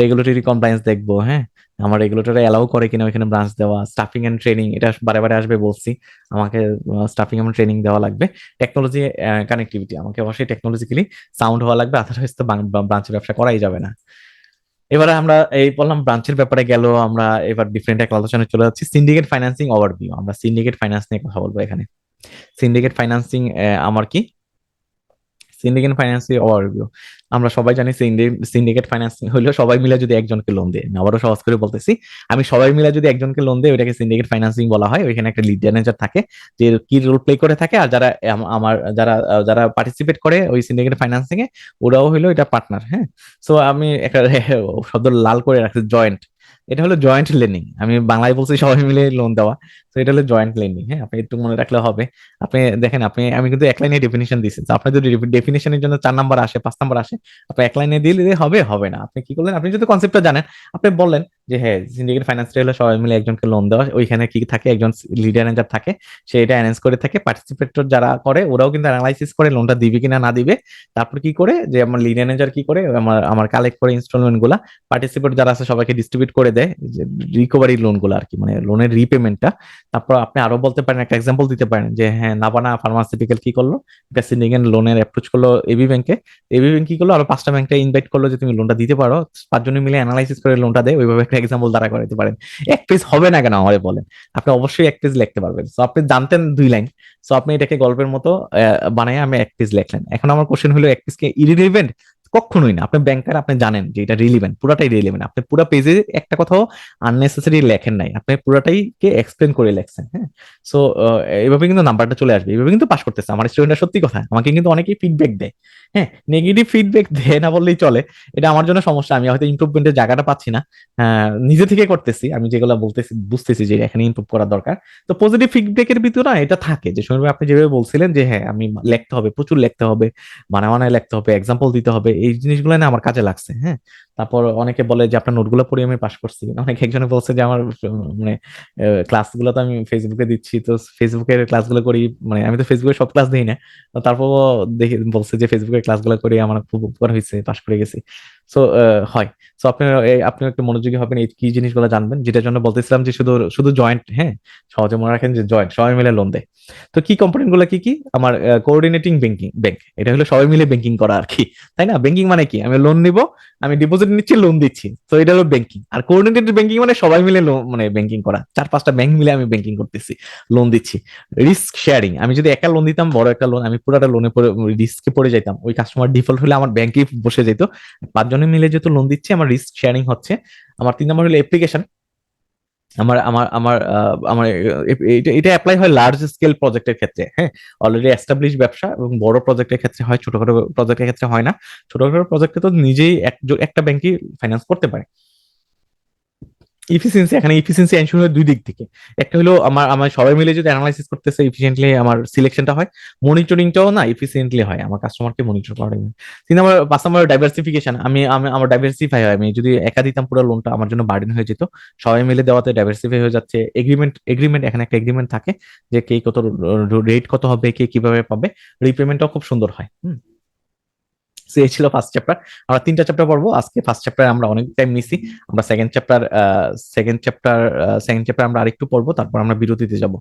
রেগুলেটরি কমপ্লায়েন্স দেখবো, হ্যাঁ আমার রেগুলেটরি অ্যালাউ করে কিনা ওইখানে ব্রাঞ্চ দেওয়া। স্টাফিং এন্ড ট্রেনিং, এটা বারে বারে আসবে বলছি, আমাকে স্টাফিং এন্ড ট্রেনিং দেওয়া লাগবে। টেকনোলজি কানেক্টিভিটি, আমাকে অবশ্যই টেকনোলজিক্যালি সাউন্ড হওয়া লাগবে, আদারওয়াইজ তো ব্রাঞ্চের ব্যবসা করাই যাবে না। এবারে আমরা এই বললাম ব্রাঞ্চের ব্যাপারে গেল, আমরা এবার ডিফারেন্ট একটা আলোচনায় চলে যাচ্ছি, সিন্ডিকেট ফাইন্যান্সিং ওভারভিউ। আমরা সিন্ডিকেট ফাইন্যান্স নিয়ে কথা বলবো এখানে। সিন্ডিকেট ফাইন্যান্সিং আমার কি, সিন্ডিকেট ফাইন্যান্সিং ওভারভিউ। আমরা সবাই জানি সিন্ডিকেট ফাইন্যান্সিং হলো সবাই মিলে যদি একজনকে লোন দেয়, আমি আবারও সহজ করে বলতেছি, আমি সবাই মিলে যদি একজনকে লোন দেয় ওইটাকে সিন্ডিকেট ফাইন্যান্সিং বলা হয়। ওইখানে একটা লিড ম্যানেজার থাকে যে কি রোল প্লে করে থাকে, আর যারা আমার যারা পার্টিসিপেট করে ওই সিন্ডিকেট ফাইন্যান্সিং এ ওরাও হলো এটা পার্টনার। হ্যাঁ, সো আমি একটা শব্দ লাল করে রাখছি, জয়েন্ট। এটা হলো জয়েন্ট লেন্ডিং, আমি বাংলায় বলছি সবাই মিলে লোন দেওয়া, তো এটা হলো জয়েন্ট লেন্ডিং। হ্যাঁ, আপনি একটু মনে রাখলে হবে। আপনি দেখেন, আমি কিন্তু এক লাইনে ডেফিনিশন দিচ্ছি, তো আপনার যদি ডেফিনিশনের জন্য 4 নাম্বার আসে, 5 নাম্বার আসে, আপনি এক লাইনে দিলে হবে হবে না। আপনি কি করলেন, আপনি যদি কনসেপ্টটা জানেন, আপনি বললেন যে হ্যাঁ সিন্ডিকেট ফাইন্যান্সটা হলো সবাই মিলে একজনকে লোন দেওয়া, ওইখানে কি থাকে, একজন লিড ম্যানেজার থাকে, সে এটা অ্যারেঞ্জ করে থাকে, পার্টিসিপেটর যারা করে ওরাও কিন্তু অ্যানালাইসিস করে লোনটা দিবে কিনা না দিবে, তারপর কি করে যে আমার লিড ম্যানেজার কি করে, আমার আমার কালেক্ট করে ইনস্টলমেন্ট গুলা, পার্টিসিপেট যারা আছে সবাইকে ডিস্ট্রিবিউট করে দেয়, রিকভারি লোন গুলো আর কি, মানে লোনের রিপেমেন্টটা। তারপর আপনি আরো বলতে পারেন, একটা এক্সাম্পল দিতে পারেন যে হ্যাঁ নাবানা ফার্মাসিউটিক্যাল কি করলো, একটা সিন্ডিকেট লোনের অ্যাপ্রোচ করলো এবি ব্যাংকে, এবি ব্যাংক কি করলো, আরো 5টা ব্যাংকটা ইনভাইট করলো যে তুমি লোনটা দিতে পারো, 5 জনে মিলে অ্যানালাইসিস করে লোনটা দেয়, ওইভাবে একটা এক্সাম্পল দ্বারা করাতে পারেন। এক পেজ হবে না কেন আমারে বলেন, আপনি অবশ্যই এক পেজ লিখতে পারবেন। সো আপনি জানতেন 2 লাইন, সো আপনি এটাকে গল্পের মতো বানায় আমি এক পেজ লিখলেন। এখন আমার কোশ্চেন হলো, এক পেজকে ইরিলেভেন্ট? কখনোই না। আপনি ব্যাংকার, আপনি জানেন যে এটা রিলিভেন্ট, পুরাটাই রিলিভেন্ট। আপনি পুরো পেজে একটা কথাও আননেসেসারি লেখেন নাই, আপনি পুরাটাই কে এক্সপ্লেন করে লেখছেন। হ্যাঁ, সো এইভাবে কিন্তু নাম্বারটা চলে আসবে, এইভাবে কিন্তু পাস করতেছে আমার স্টুডেন্টরা। সত্যি কথা, আমাকে কিন্তু অনেকেই ফিডব্যাক দেয়। হ্যাঁ, নেগেটিভ ফিডব্যাক দেয় না বললেই চলে, এটা আমার জন্য সমস্যা। আমি হয়তো ইমপ্রুভমেন্টের জায়গাটা পাচ্ছি না, নিজে থেকে করতেছি, আমি যেগুলো বলতেছি বুঝতেছি যে এখানে ইমপ্রুভ করা দরকার। তো পজিটিভ ফিডব্যাকের ভিতরে না এটা থাকে যে সময় আপনি যেভাবে বলছিলেন যে হ্যাঁ আমি লিখতে হবে, প্রচুর লিখতে হবে, বানায় লিখতে হবে, এক্সাম্পল দিতে হবে, এই জিনিসগুলো না আমার কাজে লাগছে। হ্যাঁ, তারপর অনেকে বলে যে আপনার নোটগুলো পড়ে আমি পাস করছি, অনেকে একজনে বলছে যে আমার মানে ক্লাসগুলো তো আমি ফেসবুকে দিচ্ছি, তো ফেসবুকের ক্লাসগুলো করি, মানে আমি তো ফেসবুকে সব ক্লাস দিই না, তো তারপর দেখে বলছে যে ফেসবুকের ক্লাসগুলো করে আমার খুব উপকার হয়েছে, পাস করে গেছি। সো হয়। সো আপনি একটু মনোযোগী হবেন, এই কি জিনিসগুলো জানবেন, যেটার জন্য বলতেছিলাম যে শুধু শুধু জয়েন্ট। হ্যাঁ, সহজে মনে রাখেন যে জয়েন্ট, সবাই মিলে লোন দেয়। তো কি কম্পোনেন্ট গুলো কি কি, আমার কোঅর্ডিনেটিং ব্যাংক, এটা হলো সবাই মিলে ব্যাংকিং করা আর কি, তাই না? ব্যাংকিং মানে কি, আমি লোন নিব, আমি ডিপোজিট নিচ্ছি, লোন দিচ্ছি, তো এটা হলো ব্যাংকিং। আর কোঅর্ডিনেটেড ব্যাংকিং মানে সবাই মিলে মানে ব্যাংকিং করা, 4-5টা ব্যাংক মিলে আমি ব্যাংকিং করতেছি, লোন দিচ্ছি। রিস্ক শেয়ারিং, আমি যদি একা লোন দিতাম, বড় একটা লোন, আমি পুরোটা লোনে পড়ে রিস্কে পড়ে যেতাম, ওই কাস্টমার ডিফল্ট হলে আমার ব্যাংকে বসে যেত। 5 জনে মিলে যেহেতু লোন দিচ্ছি, আমার রিস্ক শেয়ারিং হচ্ছে। আমার 3 নম্বর হলো অ্যাপ্লিকেশন। আমার আমার আমার আমার এটা এটা অ্যাপ্লাই হয় লার্জ স্কেল প্রজেক্টের ক্ষেত্রে। হ্যাঁ, অলরেডি এস্টাবলিশ ব্যবসা এবং বড় প্রজেক্টের ক্ষেত্রে হয়, ছোটখাটো প্রজেক্টের ক্ষেত্রে হয় না। ছোটখাটো প্রজেক্টে তো নিজেই একটা ব্যাংকই ফাইন্যান্স করতে পারে। ইফিসিয়েন্সি, এখানে ইফিসিয়েন্সি এনশিওর হয় 2 দিক থেকে। একটা হলো আমার আমার সবাই মিলে যদি অ্যানালাইসিস করতেছে এফিসিয়েন্টলি, আমার সিলেকশনটা হয়, মনিটরিংটাও না এফিসিয়েন্টলি হয়, আমার কাস্টমারকে মনিটর করা হয়। 5 নম্বর ডাইভার্সিফিকেশন, আমার ডাইভার্সিফাই হয়। আমি যদি একা দিতাম পুরো লোনটা আমার জন্য বার্ডেন হয়ে যেত, সবাই মিলে দেওয়াতে ডাইভার্সিফাই হয়ে যাচ্ছে। এগ্রিমেন্ট, এখানে একটা এগ্রিমেন্ট থাকে যে কে কত রেট কত হবে, কে কিভাবে পাবে, রিপেমেন্টটাও খুব সুন্দর হয়। So, এই ছিল ফার্স্ট চ্যাপ্টার। আমরা 3টা চ্যাপ্টার পড়বো আজকে। ফার্স্ট চ্যাপ্টার আমরা অনেক টাইম নিছি। আমরা সেকেন্ড চ্যাপ্টার আমরা আরেকটু পড়বো, তারপর আমরা বিরতিতে যাব।